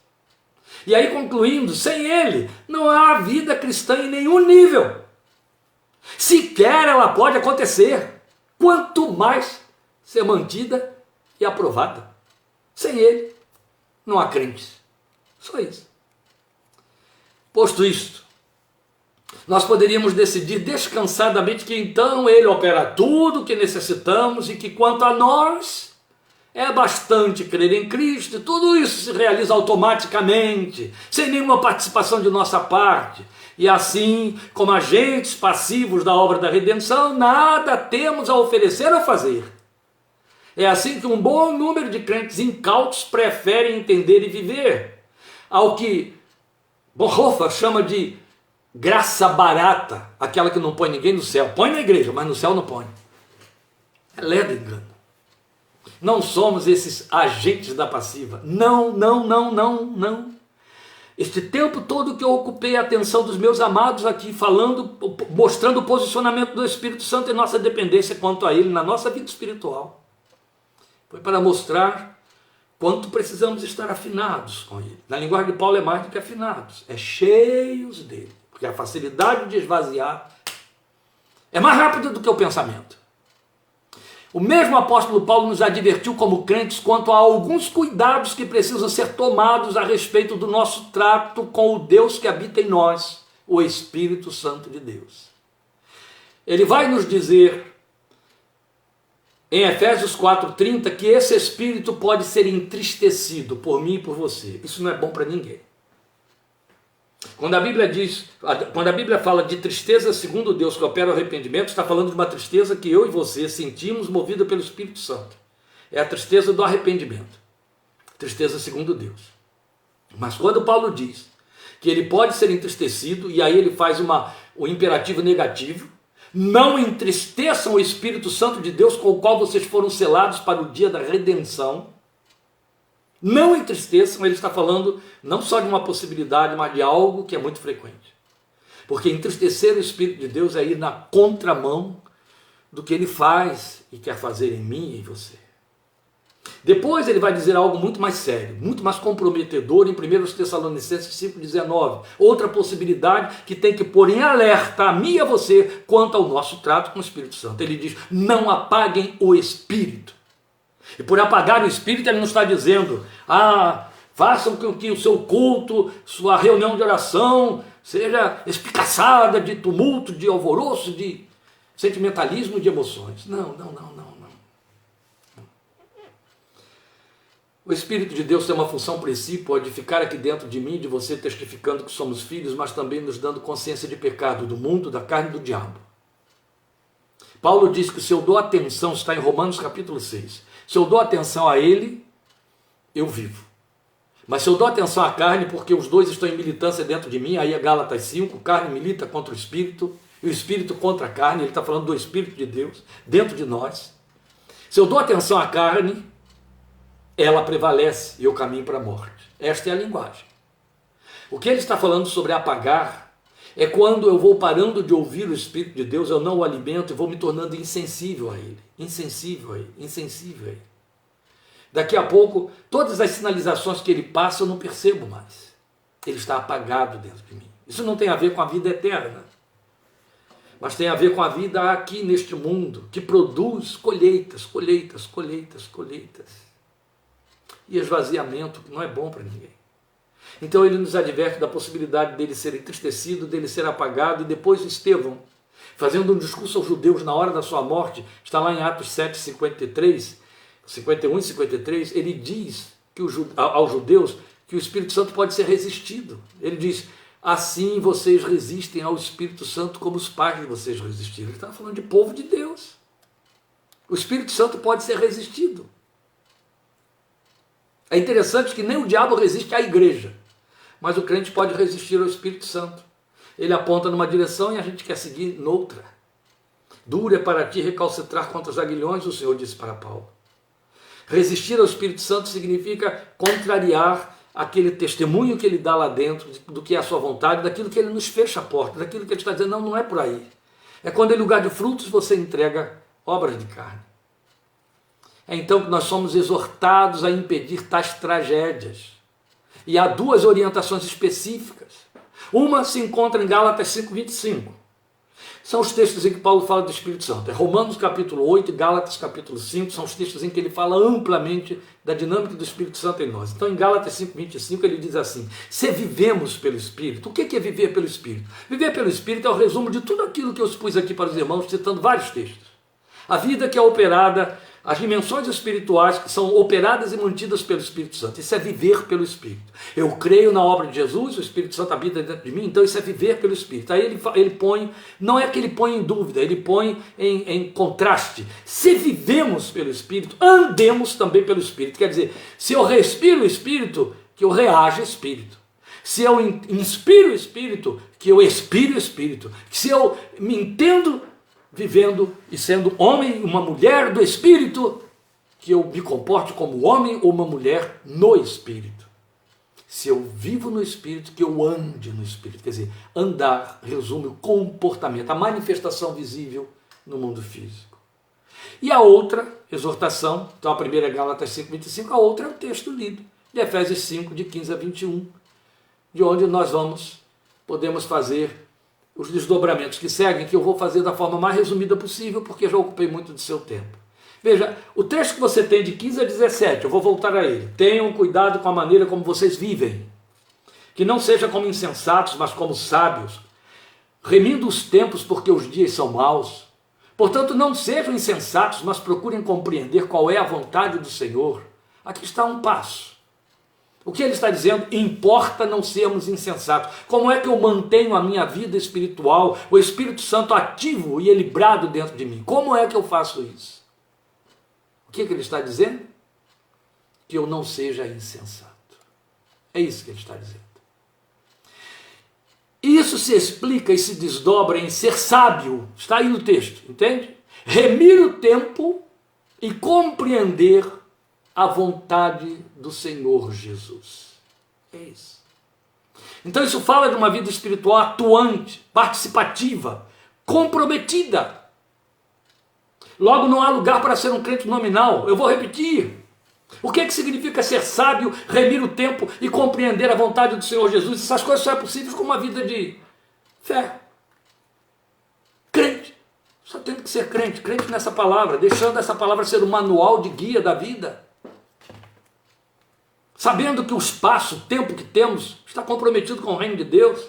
E aí concluindo, sem ele não há vida cristã em nenhum nível. Sequer ela pode acontecer, quanto mais ser mantida e aprovada. Sem ele não há crentes. Só isso. Posto isto, nós poderíamos decidir descansadamente que então ele opera tudo o que necessitamos e que quanto a nós é bastante crer em Cristo, e tudo isso se realiza automaticamente, sem nenhuma participação de nossa parte. E assim, como agentes passivos da obra da redenção, nada temos a oferecer ou fazer. É assim que um bom número de crentes incautos preferem entender e viver ao que Bonhoeffer chama de graça barata, aquela que não põe ninguém no céu. Põe na igreja, mas no céu não põe. É ledo engano. Não somos esses agentes da passiva. Não, não, não, não, não. Este tempo todo que eu ocupei a atenção dos meus amados aqui, falando, mostrando o posicionamento do Espírito Santo e nossa dependência quanto a Ele na nossa vida espiritual, foi para mostrar quanto precisamos estar afinados com Ele. Na linguagem de Paulo é mais do que afinados, é cheios dele, porque a facilidade de esvaziar é mais rápida do que o pensamento. O mesmo apóstolo Paulo nos advertiu como crentes quanto a alguns cuidados que precisam ser tomados a respeito do nosso trato com o Deus que habita em nós, o Espírito Santo de Deus. Ele vai nos dizer em Efésios 4:30 que esse Espírito pode ser entristecido por mim e por você. Isso não é bom para ninguém. Quando a Bíblia fala de tristeza segundo Deus que opera o arrependimento, está falando de uma tristeza que eu e você sentimos movida pelo Espírito Santo. É a tristeza do arrependimento. Tristeza segundo Deus. Mas quando Paulo diz que ele pode ser entristecido, e aí ele faz o imperativo negativo, não entristeçam o Espírito Santo de Deus com o qual vocês foram selados para o dia da redenção. Não entristeçam, ele está falando não só de uma possibilidade, mas de algo que é muito frequente. Porque entristecer o Espírito de Deus é ir na contramão do que ele faz e quer fazer em mim e em você. Depois ele vai dizer algo muito mais sério, muito mais comprometedor em 1 Tessalonicenses 5,19. Outra possibilidade que tem que pôr em alerta a mim e a você quanto ao nosso trato com o Espírito Santo. Ele diz, não apaguem o Espírito. E por apagar o Espírito ele não está dizendo, façam com que o seu culto, sua reunião de oração seja espicaçada de tumulto, de alvoroço, de sentimentalismo, de emoções. Não. O Espírito de Deus tem uma função principal de ficar aqui dentro de mim e de você, testificando que somos filhos, mas também nos dando consciência de pecado, do mundo, da carne e do diabo. Paulo diz que se eu dou atenção, está em Romanos capítulo 6, se eu dou atenção a ele, eu vivo. Mas se eu dou atenção à carne, porque os dois estão em militância dentro de mim, aí é Gálatas 5, carne milita contra o Espírito, e o Espírito contra a carne, ele está falando do Espírito de Deus dentro de nós. Se eu dou atenção à carne, ela prevalece e eu caminho para a morte. Esta é a linguagem. O que ele está falando sobre apagar é quando eu vou parando de ouvir o Espírito de Deus, eu não o alimento e vou me tornando insensível a ele. Insensível a ele. Daqui a pouco, todas as sinalizações que ele passa eu não percebo mais. Ele está apagado dentro de mim. Isso não tem a ver com a vida eterna, mas tem a ver com a vida aqui neste mundo, que produz colheitas. E esvaziamento, que não é bom para ninguém. Então ele nos adverte da possibilidade dele ser entristecido, dele ser apagado, e depois Estevão, fazendo um discurso aos judeus na hora da sua morte, está lá em Atos 7, 53, 51 e 53, ele diz que aos judeus que o Espírito Santo pode ser resistido. Ele diz, assim vocês resistem ao Espírito Santo como os pais de vocês resistiram. Ele está falando de povo de Deus. O Espírito Santo pode ser resistido. É interessante que nem o diabo resiste à igreja, mas o crente pode resistir ao Espírito Santo. Ele aponta numa direção e a gente quer seguir noutra. Duro é para ti recalcitrar contra os aguilhões, o Senhor disse para Paulo. Resistir ao Espírito Santo significa contrariar aquele testemunho que ele dá lá dentro, do que é a sua vontade, daquilo que ele nos fecha a porta, daquilo que ele está dizendo, não é por aí. É quando em lugar de frutos você entrega obras de carne. É então que nós somos exortados a impedir tais tragédias. E há duas orientações específicas. Uma se encontra em Gálatas 5:25. São os textos em que Paulo fala do Espírito Santo. É Romanos capítulo 8 e Gálatas capítulo 5, são os textos em que ele fala amplamente da dinâmica do Espírito Santo em nós. Então em Gálatas 5:25 ele diz assim, se vivemos pelo Espírito, o que é viver pelo Espírito? Viver pelo Espírito é o resumo de tudo aquilo que eu expus aqui para os irmãos, citando vários textos. A vida que é operada, as dimensões espirituais que são operadas e mantidas pelo Espírito Santo. Isso é viver pelo Espírito. Eu creio na obra de Jesus, o Espírito Santo habita dentro de mim, então isso é viver pelo Espírito. Aí ele põe, não é que ele põe em dúvida, ele põe em contraste. Se vivemos pelo Espírito, andemos também pelo Espírito. Quer dizer, se eu respiro o Espírito, que eu reaja o Espírito. Se eu inspiro o Espírito, que eu expire o Espírito. Se eu me entendo vivendo e sendo homem, uma mulher do Espírito, que eu me comporte como homem ou uma mulher no Espírito. Se eu vivo no Espírito, que eu ande no Espírito. Quer dizer, andar resume o comportamento, a manifestação visível no mundo físico. E a outra exortação, então a primeira é Gálatas 5:25, a outra é o texto lido, de Efésios 5, de 15 a 21, de onde nós podemos fazer os desdobramentos que seguem, que eu vou fazer da forma mais resumida possível, porque já ocupei muito do seu tempo. Veja, o texto que você tem de 15 a 17, eu vou voltar a ele. Tenham cuidado com a maneira como vocês vivem, que não seja como insensatos, mas como sábios, remindo os tempos, porque os dias são maus. Portanto, não sejam insensatos, mas procurem compreender qual é a vontade do Senhor. Aqui está um passo. O que ele está dizendo? Importa não sermos insensatos. Como é que eu mantenho a minha vida espiritual, o Espírito Santo ativo e equilibrado dentro de mim? Como é que eu faço isso? O que ele está dizendo? Que eu não seja insensato. É isso que ele está dizendo. Isso se explica e se desdobra em ser sábio. Está aí no texto, entende? Remir o tempo e compreender a vontade do Senhor Jesus. É isso. Então isso fala de uma vida espiritual atuante, participativa, comprometida. Logo, não há lugar para ser um crente nominal. Eu vou repetir. O que significa ser sábio, remir o tempo e compreender a vontade do Senhor Jesus? Essas coisas só é possível com uma vida de fé. Crente. Só tem que ser crente. Crente nessa palavra, deixando essa palavra ser o manual de guia da vida. Sabendo que o espaço, o tempo que temos, está comprometido com o reino de Deus.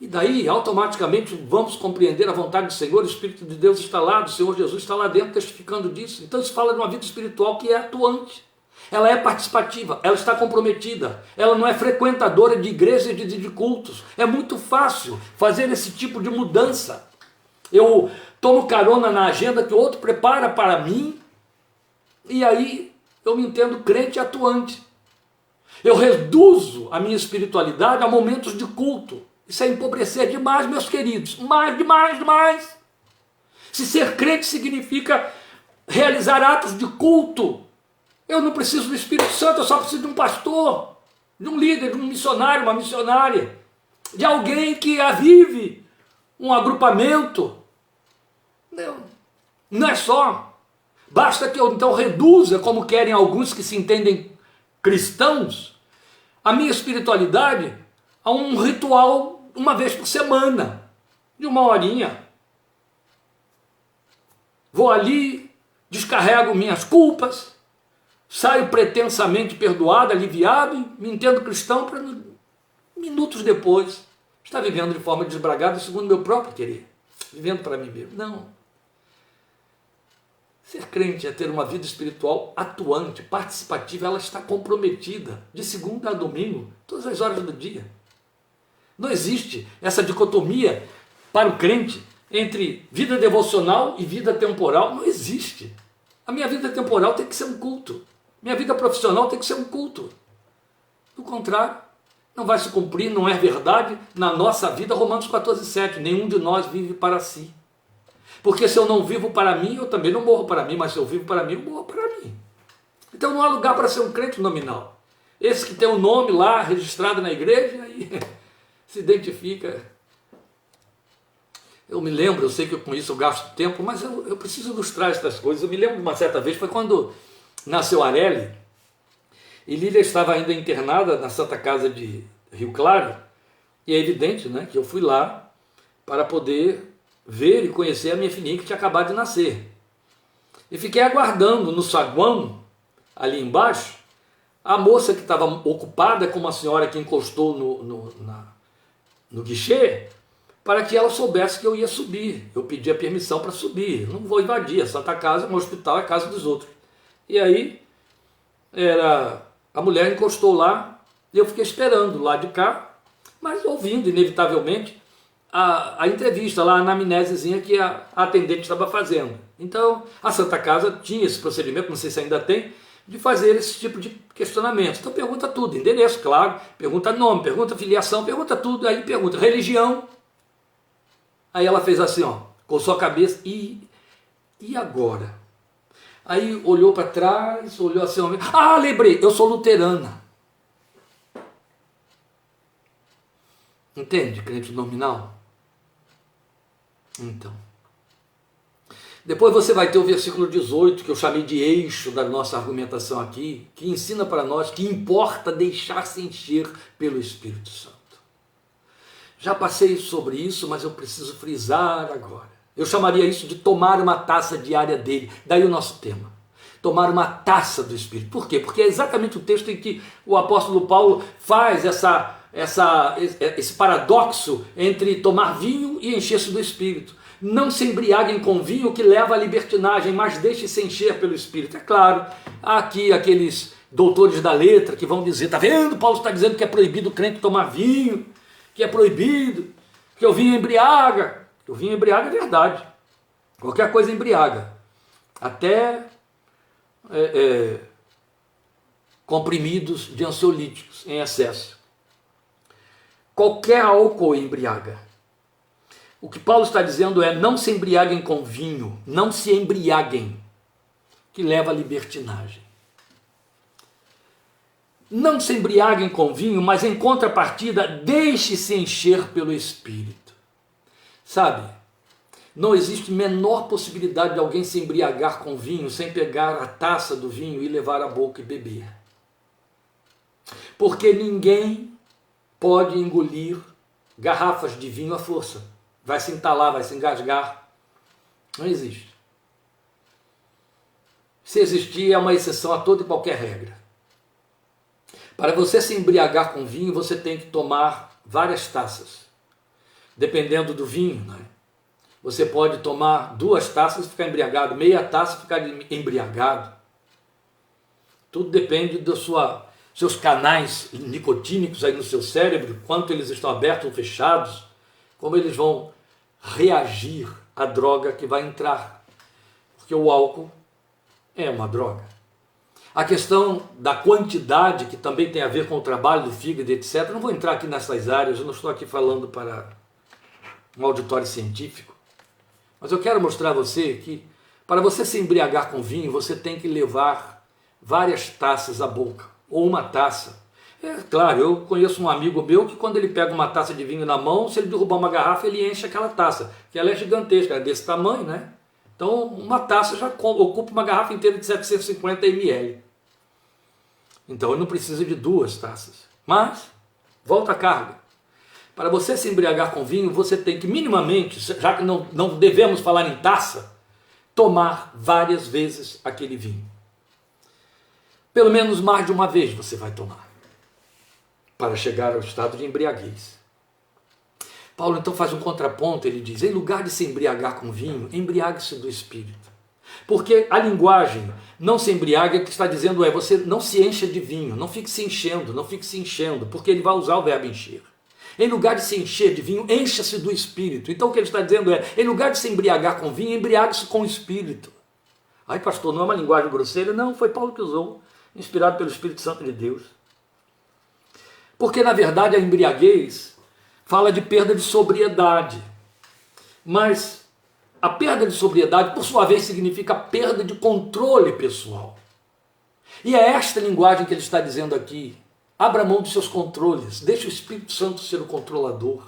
E daí, automaticamente, vamos compreender a vontade do Senhor, o Espírito de Deus está lá, do Senhor Jesus está lá dentro, testificando disso. Então isso fala de uma vida espiritual que é atuante. Ela é participativa, ela está comprometida, ela não é frequentadora de igrejas e de cultos. É muito fácil fazer esse tipo de mudança. Eu tomo carona na agenda que o outro prepara para mim, e aí eu me entendo crente atuante. Eu reduzo a minha espiritualidade a momentos de culto. Isso é empobrecer demais, meus queridos. Demais. Se ser crente significa realizar atos de culto, eu não preciso do Espírito Santo, eu só preciso de um pastor, de um líder, de um missionário, uma missionária, de alguém que avive um agrupamento. Não é só. Basta que eu então reduza, como querem alguns que se entendem cristãos, a minha espiritualidade a um ritual uma vez por semana, de 1 horinha. Vou ali, descarrego minhas culpas, saio pretensamente perdoado, aliviado, e me entendo cristão para minutos depois estar vivendo de forma desbragada segundo meu próprio querer, vivendo para mim mesmo. Não. Ser crente é ter uma vida espiritual atuante, participativa, ela está comprometida de segunda a domingo, todas as horas do dia. Não existe essa dicotomia para o crente entre vida devocional e vida temporal. Não existe. A minha vida temporal tem que ser um culto. Minha vida profissional tem que ser um culto. Do contrário, não vai se cumprir, não é verdade na nossa vida. Romanos 14:7, nenhum de nós vive para si. Porque se eu não vivo para mim, eu também não morro para mim, mas se eu vivo para mim, eu morro para mim. Então não há lugar para ser um crente nominal. Esse que tem o nome lá registrado na igreja e se identifica. Eu me lembro, eu sei que com isso eu gasto tempo, mas eu preciso ilustrar essas coisas. Eu me lembro de uma certa vez, foi quando nasceu Areli, e Lília estava ainda internada na Santa Casa de Rio Claro, e é evidente, né, que eu fui lá para poder ver e conhecer a minha filhinha que tinha acabado de nascer. E fiquei aguardando no saguão, ali embaixo, a moça que estava ocupada com uma senhora que encostou no guichê, para que ela soubesse que eu ia subir. Eu pedi a permissão para subir. Não vou invadir, a Santa Casa, um hospital é casa dos outros. E aí, a mulher encostou lá, e eu fiquei esperando lá de cá, mas ouvindo, inevitavelmente, a entrevista lá, a anamnesezinha que a atendente estava fazendo. Então, a Santa Casa tinha esse procedimento, não sei se ainda tem, de fazer esse tipo de questionamento. Então pergunta tudo, endereço, claro, pergunta nome, pergunta filiação, pergunta tudo, aí pergunta religião. Aí ela fez assim, ó, coçou a cabeça, e agora? Aí olhou para trás, olhou assim, ah, lembrei, eu sou luterana. Entende, crente nominal? Então. Depois você vai ter o versículo 18, que eu chamei de eixo da nossa argumentação aqui, que ensina para nós que importa deixar-se encher pelo Espírito Santo. Já passei sobre isso, mas eu preciso frisar agora. Eu chamaria isso de tomar uma taça diária dele. Daí o nosso tema. Tomar uma taça do Espírito. Por quê? Porque é exatamente o texto em que o apóstolo Paulo faz esse paradoxo entre tomar vinho e encher-se do Espírito. Não se embriaguem com vinho que leva à libertinagem, mas deixe-se encher pelo Espírito. É claro, há aqui aqueles doutores da letra que vão dizer, tá vendo? Paulo está dizendo que é proibido o crente tomar vinho, que é proibido, que o vinho embriaga. O vinho embriaga é verdade. Qualquer coisa embriaga. Até comprimidos de ansiolíticos em excesso. Qualquer álcool embriaga. O que Paulo está dizendo é, não se embriaguem com vinho, não se embriaguem, que leva à libertinagem. Não se embriaguem com vinho, mas em contrapartida, deixe-se encher pelo Espírito. Sabe, não existe menor possibilidade de alguém se embriagar com vinho sem pegar a taça do vinho e levar à boca e beber. Porque ninguém pode engolir garrafas de vinho à força. Vai se entalar, vai se engasgar. Não existe. Se existir, é uma exceção a toda e qualquer regra. Para você se embriagar com vinho, você tem que tomar várias taças. Dependendo do vinho, né? Você pode tomar 2 taças e ficar embriagado, meia taça e ficar embriagado. Tudo depende dos seus canais nicotínicos aí no seu cérebro, quanto eles estão abertos ou fechados, como eles vão reagir à droga que vai entrar. Porque o álcool é uma droga. A questão da quantidade, que também tem a ver com o trabalho do fígado, etc. Não vou entrar aqui nessas áreas, eu não estou aqui falando para um auditório científico. Mas eu quero mostrar a você que, para você se embriagar com vinho, você tem que levar várias taças à boca, ou uma taça. É claro, eu conheço um amigo meu que quando ele pega uma taça de vinho na mão, se ele derrubar uma garrafa, ele enche aquela taça, que ela é gigantesca, é desse tamanho, né? Então, uma taça já ocupa uma garrafa inteira de 750 ml. Então, ele não precisa de 2 taças. Mas, volta à carga. Para você se embriagar com vinho, você tem que minimamente, já que não devemos falar em taça, tomar várias vezes aquele vinho. Pelo menos mais de uma vez você vai tomar, para chegar ao estado de embriaguez. Paulo então faz um contraponto, ele diz, em lugar de se embriagar com vinho, embriague-se do Espírito. Porque a linguagem não se embriaga, o que está dizendo é, você não se encha de vinho, não fique se enchendo, porque ele vai usar o verbo encher. Em lugar de se encher de vinho, encha-se do Espírito. Então o que ele está dizendo é, em lugar de se embriagar com vinho, embriague-se com o Espírito. Ai pastor, não é uma linguagem grosseira? Não, foi Paulo que usou, inspirado pelo Espírito Santo de Deus. Porque na verdade a embriaguez fala de perda de sobriedade. Mas a perda de sobriedade, por sua vez, significa perda de controle pessoal. E é esta linguagem que ele está dizendo aqui. Abra mão dos seus controles, deixe o Espírito Santo ser o controlador.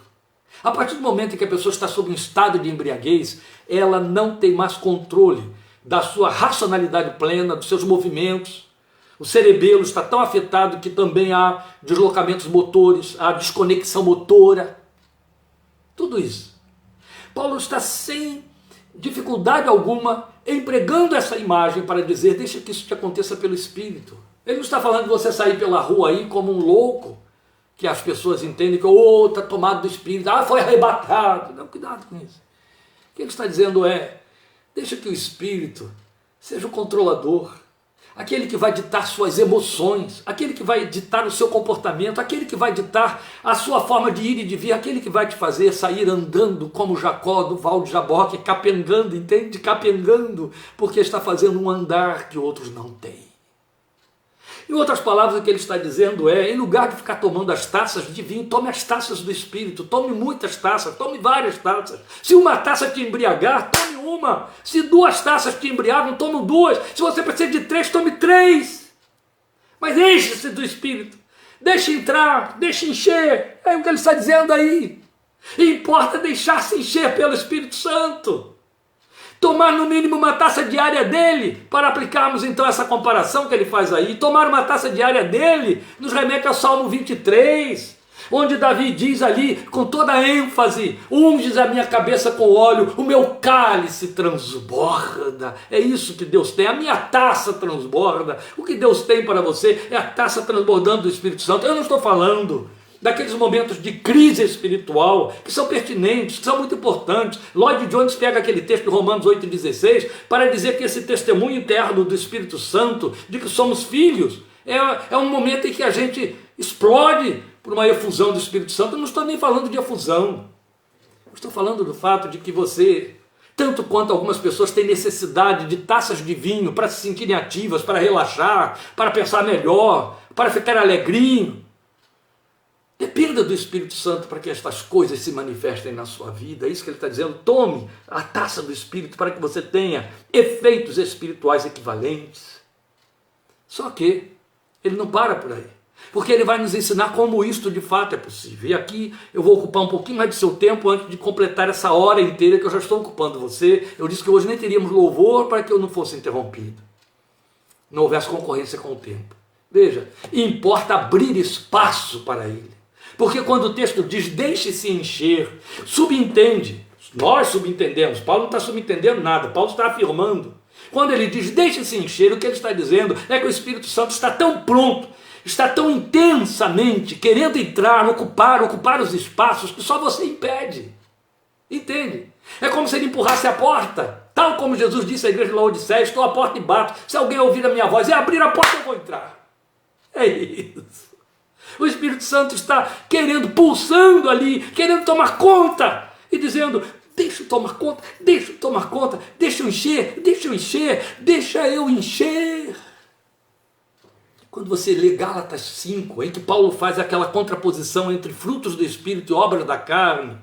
A partir do momento em que a pessoa está sob um estado de embriaguez, ela não tem mais controle da sua racionalidade plena, dos seus movimentos. O cerebelo está tão afetado que também há deslocamentos motores, há desconexão motora. Tudo isso. Paulo está sem dificuldade alguma empregando essa imagem para dizer, deixa que isso te aconteça pelo Espírito. Ele não está falando de você sair pela rua aí como um louco, que as pessoas entendem que está tomado do Espírito, foi arrebatado. Não, cuidado com isso. O que ele está dizendo é, deixa que o Espírito seja o controlador, aquele que vai ditar suas emoções, aquele que vai ditar o seu comportamento, aquele que vai ditar a sua forma de ir e de vir, aquele que vai te fazer sair andando como Jacó do Val de Jaboque, capengando, entende? Capengando, porque está fazendo um andar que outros não têm. Em outras palavras, o que ele está dizendo é, em lugar de ficar tomando as taças de vinho, tome as taças do Espírito, tome muitas taças, tome várias taças. Se uma taça te embriagar, tome uma. Se 2 taças te embriagam, tome 2. Se você precisa de 3, tome 3. Mas enche-se do Espírito. Deixe entrar, deixe encher. É o que ele está dizendo aí. E importa deixar-se encher pelo Espírito Santo. Tomar no mínimo uma taça diária dele, para aplicarmos então essa comparação que ele faz aí. Tomar uma taça diária dele nos remete ao Salmo 23, onde Davi diz ali com toda a ênfase: unges a minha cabeça com óleo, o meu cálice transborda. É isso que Deus tem, a minha taça transborda. O que Deus tem para você é a taça transbordando do Espírito Santo. Eu não estou falando daqueles momentos de crise espiritual, que são pertinentes, que são muito importantes. Lloyd Jones pega aquele texto de Romanos 8,16 para dizer que esse testemunho interno do Espírito Santo, de que somos filhos, é um momento em que a gente explode por uma efusão do Espírito Santo. Eu não estou nem falando de efusão, eu estou falando do fato de que você, tanto quanto algumas pessoas, têm necessidade de taças de vinho para se sentirem ativas, para relaxar, para pensar melhor, para ficar alegrinho. Dependa do Espírito Santo para que estas coisas se manifestem na sua vida. É isso que ele está dizendo. Tome a taça do Espírito para que você tenha efeitos espirituais equivalentes. Só que ele não para por aí, porque ele vai nos ensinar como isto de fato é possível. E aqui eu vou ocupar um pouquinho mais do seu tempo antes de completar essa hora inteira que eu já estou ocupando você. Eu disse que hoje nem teríamos louvor para que eu não fosse interrompido, não houvesse concorrência com o tempo. Veja, importa abrir espaço para ele. Porque quando o texto diz deixe-se encher, subentende, nós subentendemos, Paulo não está subentendendo nada, Paulo está afirmando. Quando ele diz deixe-se encher, o que ele está dizendo é que o Espírito Santo está tão pronto, está tão intensamente querendo entrar, ocupar os espaços, que só você impede. Entende? É como se ele empurrasse a porta, tal como Jesus disse à igreja de Laodiceia: estou à porta e bato, se alguém ouvir a minha voz e abrir a porta, eu vou entrar. É isso. O Espírito Santo está querendo, pulsando ali, querendo tomar conta e dizendo: deixa eu tomar conta, deixa eu tomar conta, deixa eu encher, deixa eu encher. Quando você lê Gálatas 5, em que Paulo faz aquela contraposição entre frutos do Espírito e obras da carne,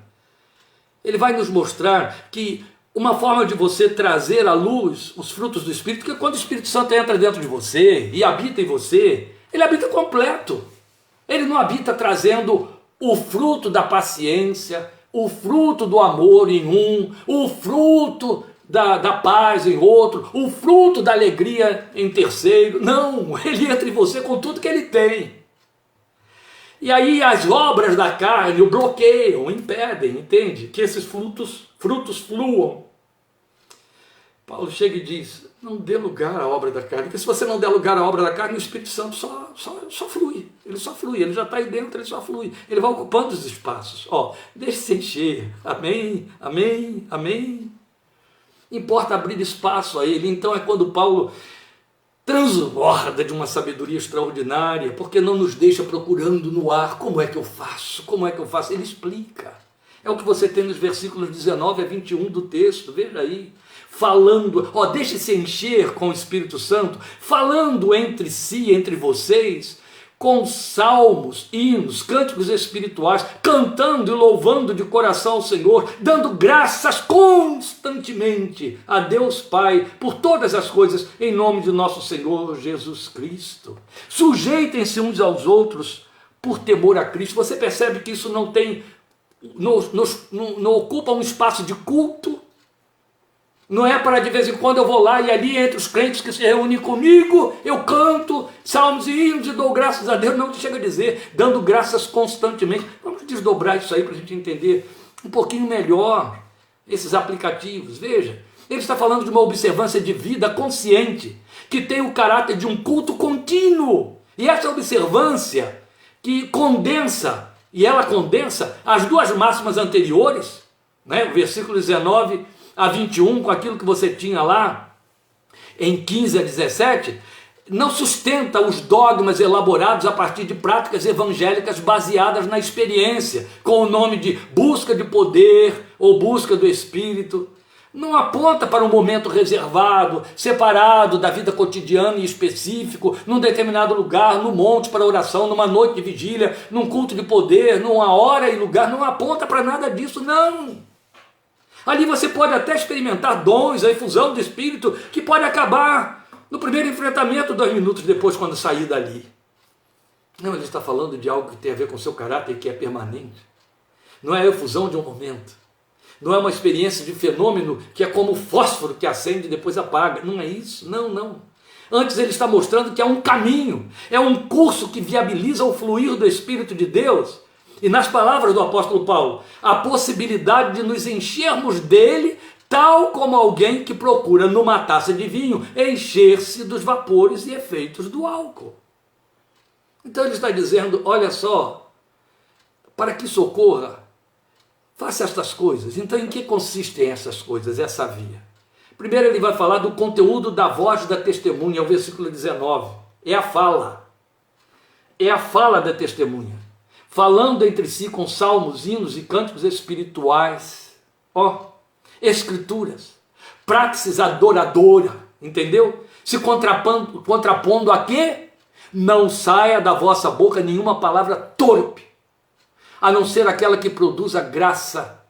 ele vai nos mostrar que uma forma de você trazer à luz os frutos do Espírito, que quando o Espírito Santo entra dentro de você e habita em você, ele habita completo. Ele não habita trazendo o fruto da paciência, o fruto do amor em um, o fruto da paz em outro, o fruto da alegria em terceiro. Não, ele entra em você com tudo que ele tem. E aí as obras da carne o bloqueiam, impedem, entende? Que esses frutos fluam. Paulo chega e diz: não dê lugar à obra da carne, porque se você não der lugar à obra da carne, o Espírito Santo só flui, ele só flui, ele já está aí dentro, ele só flui, ele vai ocupando os espaços. Deixe-se encher, amém, amém, amém. Importa abrir espaço a ele. Então é quando Paulo transborda de uma sabedoria extraordinária, porque não nos deixa procurando no ar: como é que eu faço, ele explica. É o que você tem nos versículos 19 a 21 do texto, veja aí. Falando, deixe-se encher com o Espírito Santo, falando entre si, entre vocês, com salmos, hinos, cânticos espirituais, cantando e louvando de coração ao Senhor, dando graças constantemente a Deus Pai por todas as coisas, em nome de nosso Senhor Jesus Cristo. Sujeitem-se uns aos outros por temor a Cristo. Você percebe que isso não ocupa um espaço de culto? Não é para de vez em quando eu vou lá e ali entre os crentes que se reúnem comigo, eu canto salmos e hinos e dou graças a Deus. Não chega a dizer, dando graças constantemente. Vamos desdobrar isso aí para a gente entender um pouquinho melhor esses aplicativos. Veja, ele está falando de uma observância de vida consciente, que tem o caráter de um culto contínuo. E essa observância que condensa as duas máximas anteriores, né? O versículo 19 a 21, com aquilo que você tinha lá em 15 a 17, não sustenta os dogmas elaborados a partir de práticas evangélicas baseadas na experiência, com o nome de busca de poder ou busca do Espírito. Não aponta para um momento reservado, separado da vida cotidiana e específico, num determinado lugar, no monte para oração, numa noite de vigília, num culto de poder, numa hora e lugar. Não aponta para nada disso, não. Ali você pode até experimentar dons, a efusão do Espírito, que pode acabar no primeiro enfrentamento, 2 minutos depois, quando sair dali. Não, ele está falando de algo que tem a ver com o seu caráter, que é permanente. Não é a efusão de um momento. Não é uma experiência de fenômeno que é como fósforo que acende e depois apaga. Não é isso, não, não. Antes ele está mostrando que é um caminho, é um curso que viabiliza o fluir do Espírito de Deus. E nas palavras do apóstolo Paulo, a possibilidade de nos enchermos dele, tal como alguém que procura numa taça de vinho encher-se dos vapores e efeitos do álcool. Então ele está dizendo, olha só, para que isso ocorra, faça estas coisas. Então em que consistem essas coisas, essa via? Primeiro ele vai falar do conteúdo da voz da testemunha, é o versículo 19. É a fala. É a fala da testemunha. Falando entre si com salmos, hinos e cânticos espirituais. Escrituras. Praxis adoradora. Entendeu? Se contrapondo a quê? Não saia da vossa boca nenhuma palavra torpe, a não ser aquela que produza graça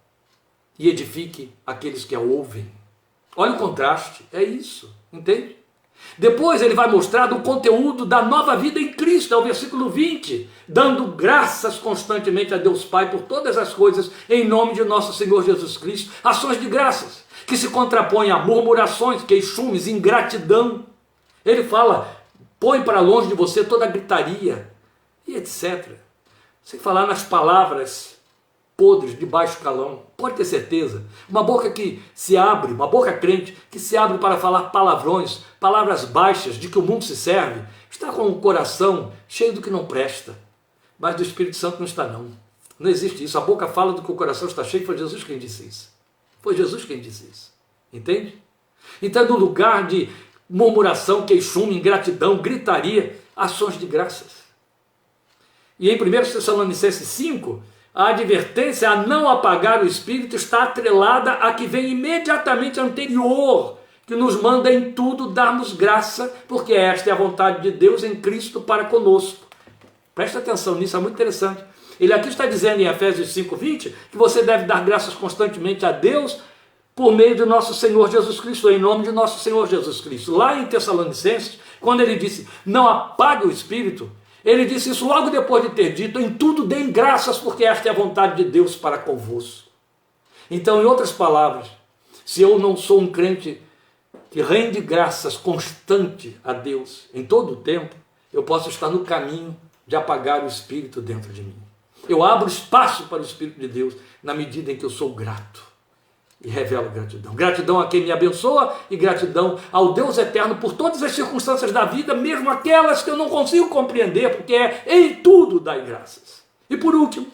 e edifique aqueles que a ouvem. Olha o contraste, é isso, entende? Depois ele vai mostrar do conteúdo da nova vida em Cristo, é o versículo 20, dando graças constantemente a Deus Pai por todas as coisas, em nome de nosso Senhor Jesus Cristo, ações de graças, que se contrapõem a murmurações, queixumes, ingratidão. Ele fala, põe para longe de você toda a gritaria, e etc. Sem falar nas palavras podres de baixo calão. Pode ter certeza. Uma boca que se abre, uma boca crente, que se abre para falar palavrões, palavras baixas de que o mundo se serve, está com o coração cheio do que não presta. Mas do Espírito Santo não está, não. Não existe isso. A boca fala do que o coração está cheio. Foi Jesus quem disse isso. Foi Jesus quem disse isso. Entende? Então, no lugar de murmuração, queixume, ingratidão, gritaria, ações de graças. E em 1 Tessalonicenses 5, a advertência a não apagar o Espírito está atrelada a que vem imediatamente anterior, que nos manda em tudo darmos graça, porque esta é a vontade de Deus em Cristo para conosco. Presta atenção nisso, é muito interessante. Ele aqui está dizendo em Efésios 5:20 que você deve dar graças constantemente a Deus por meio de nosso Senhor Jesus Cristo, em nome de nosso Senhor Jesus Cristo. Lá em Tessalonicenses, quando ele disse, não apague o Espírito, ele disse isso logo depois de ter dito, em tudo deem graças, porque esta é a vontade de Deus para convosco. Então, em outras palavras, se eu não sou um crente que rende graças constante a Deus em todo o tempo, eu posso estar no caminho de apagar o Espírito dentro de mim. Eu abro espaço para o Espírito de Deus na medida em que eu sou grato. E revelo gratidão. Gratidão a quem me abençoa e gratidão ao Deus eterno por todas as circunstâncias da vida, mesmo aquelas que eu não consigo compreender, porque é em tudo dai graças. E por último,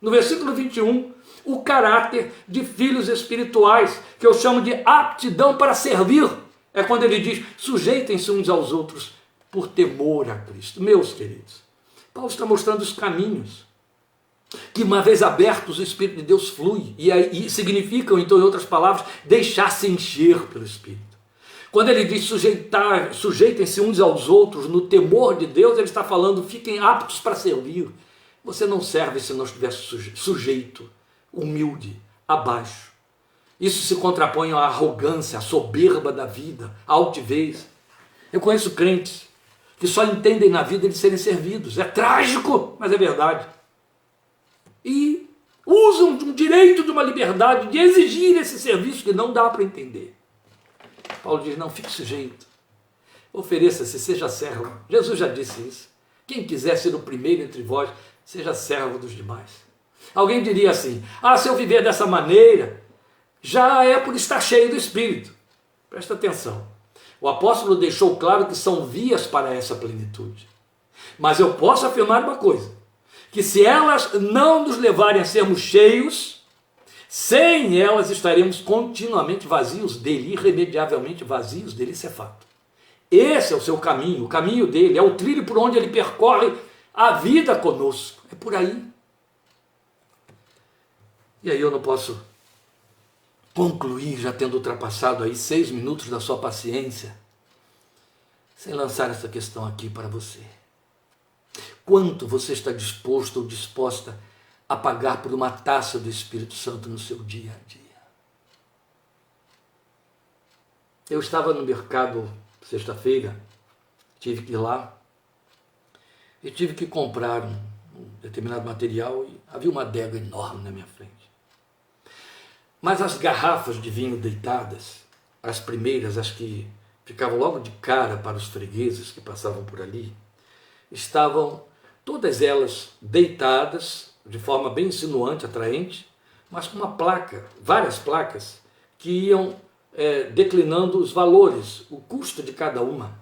no versículo 21, o caráter de filhos espirituais, que eu chamo de aptidão para servir. É quando ele diz, sujeitem-se uns aos outros por temor a Cristo. Meus queridos, Paulo está mostrando os caminhos que uma vez abertos o Espírito de Deus flui, e significam, então, em outras palavras, deixar-se encher pelo Espírito. Quando ele diz sujeitem-se uns aos outros no temor de Deus, ele está falando, fiquem aptos para servir. Você não serve se não estiver sujeito, humilde, abaixo. Isso se contrapõe à arrogância, à soberba da vida, à altivez. Eu conheço crentes que só entendem na vida de serem servidos. É trágico, mas é verdade. E usam de um direito, de uma liberdade, de exigir esse serviço que não dá para entender. Paulo diz, não, fique sujeito. Ofereça-se, seja servo. Jesus já disse isso. Quem quiser ser o primeiro entre vós, seja servo dos demais. Alguém diria assim, se eu viver dessa maneira, já é por estar cheio do Espírito. Presta atenção. O apóstolo deixou claro que são vias para essa plenitude. Mas eu posso afirmar uma coisa, que se elas não nos levarem a sermos cheios, sem elas estaremos continuamente vazios dele, irremediavelmente vazios dele, isso é fato. Esse é o seu caminho, o caminho dele, é o trilho por onde ele percorre a vida conosco, é por aí. E aí eu não posso concluir, já tendo ultrapassado aí 6 minutos da sua paciência, sem lançar essa questão aqui para você. Quanto você está disposto ou disposta a pagar por uma taça do Espírito Santo no seu dia a dia? Eu estava no mercado sexta-feira, tive que ir lá e tive que comprar um determinado material e havia uma adega enorme na minha frente. Mas as garrafas de vinho deitadas, as primeiras, as que ficavam logo de cara para os fregueses que passavam por ali, estavam todas elas deitadas de forma bem insinuante, atraente, mas com uma placa, várias placas, que iam declinando os valores, o custo de cada uma,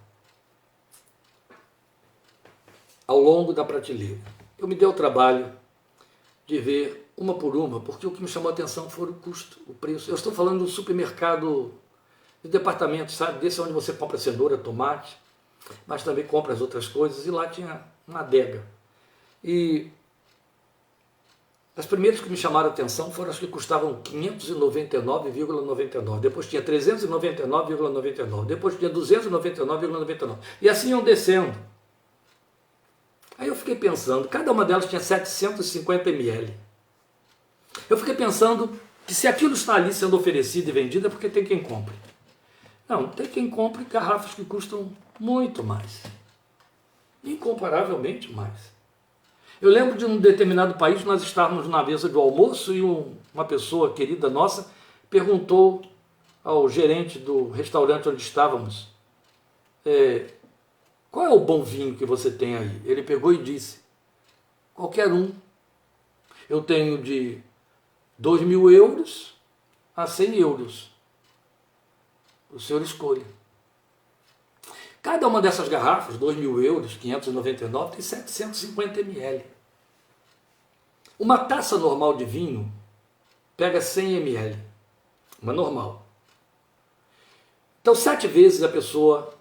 ao longo da prateleira. Eu me dei o trabalho de ver uma por uma, porque o que me chamou a atenção foi o custo, o preço. Eu estou falando de um supermercado de departamento, sabe? Desse onde você compra cenoura, tomate, mas também compra as outras coisas, e lá tinha uma adega. E as primeiras que me chamaram a atenção foram as que custavam 599,99. Depois tinha 399,99. Depois tinha 299,99. E assim iam descendo. Aí eu fiquei pensando, cada uma delas tinha 750 ml. Eu fiquei pensando que se aquilo está ali sendo oferecido e vendido é porque tem quem compre. Não, tem quem compre garrafas que custam muito mais. Incomparavelmente mais. Eu lembro de um determinado país, nós estávamos na mesa do almoço e uma pessoa querida nossa perguntou ao gerente do restaurante onde estávamos, qual é o bom vinho que você tem aí? Ele pegou e disse, qualquer um. Eu tenho de 2.000 euros a 100 euros. O senhor escolha. Cada uma dessas garrafas, 2.000 euros, 599, tem 750 ml. Uma taça normal de vinho pega 100 ml. Uma normal. Então, 7 vezes a pessoa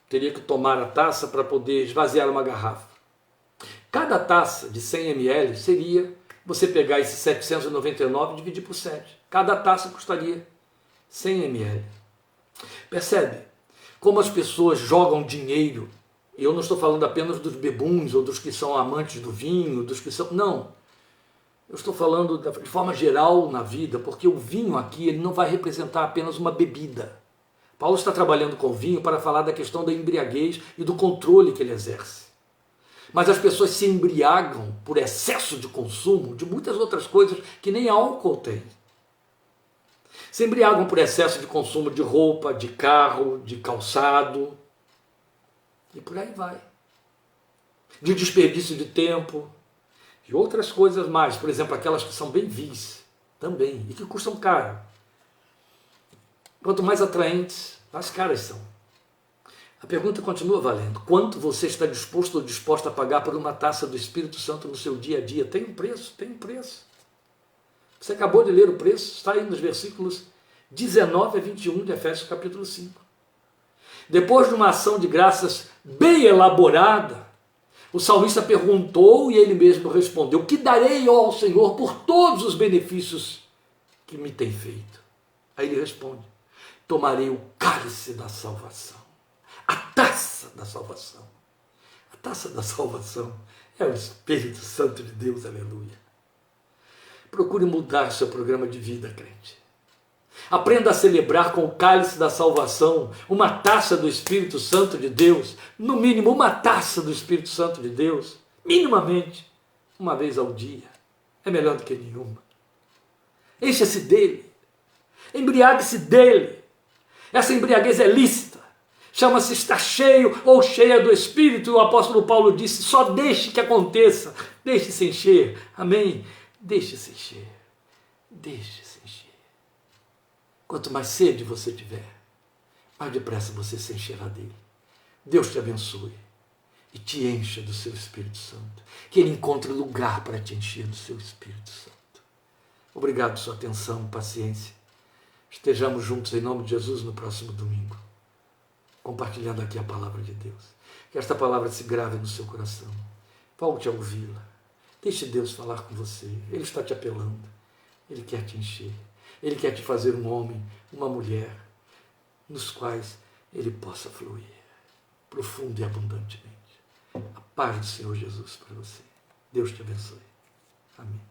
teria que tomar a taça para poder esvaziar uma garrafa. Cada taça de 100 ml seria você pegar esses 799 e dividir por 7. Cada taça custaria 100 ml. Percebe? Como as pessoas jogam dinheiro, e eu não estou falando apenas dos bebuns ou dos que são amantes do vinho, dos que são... Não. Eu estou falando de forma geral na vida, porque o vinho aqui ele não vai representar apenas uma bebida. Paulo está trabalhando com o vinho para falar da questão da embriaguez e do controle que ele exerce. Mas as pessoas se embriagam por excesso de consumo de muitas outras coisas que nem álcool tem. Se embriagam por excesso de consumo de roupa, de carro, de calçado, e por aí vai. De desperdício de tempo, e outras coisas mais, por exemplo, aquelas que são bem vis, também, e que custam caro. Quanto mais atraentes, mais caras são. A pergunta continua valendo. Quanto você está disposto ou disposta a pagar por uma taça do Espírito Santo no seu dia a dia? Tem um preço, tem um preço. Você acabou de ler o preço, está aí nos versículos 19 a 21 de Efésios capítulo 5. Depois de uma ação de graças bem elaborada, o salmista perguntou e ele mesmo respondeu, que darei ao Senhor por todos os benefícios que me tem feito? Aí ele responde, tomarei o cálice da salvação, a taça da salvação. A taça da salvação é o Espírito Santo de Deus, aleluia. Procure mudar seu programa de vida, crente. Aprenda a celebrar com o cálice da salvação, uma taça do Espírito Santo de Deus, no mínimo uma taça do Espírito Santo de Deus, minimamente, uma vez ao dia. É melhor do que nenhuma. Encha-se dele, embriague-se dele. Essa embriaguez é lícita, chama-se estar cheio ou cheia do Espírito, e o apóstolo Paulo disse, só deixe que aconteça, deixe-se encher, amém? Deixe-se encher, deixe-se encher. Quanto mais sede você tiver, mais depressa você se encherá dele. Deus te abençoe e te encha do seu Espírito Santo. Que ele encontre lugar para te encher do seu Espírito Santo. Obrigado por sua atenção, paciência. Estejamos juntos em nome de Jesus no próximo domingo, compartilhando aqui a palavra de Deus. Que esta palavra se grave no seu coração. Volte a ouvi-la. Deixe Deus falar com você. Ele está te apelando. Ele quer te encher. Ele quer te fazer um homem, uma mulher, nos quais Ele possa fluir, profundo e abundantemente. A paz do Senhor Jesus para você. Deus te abençoe. Amém.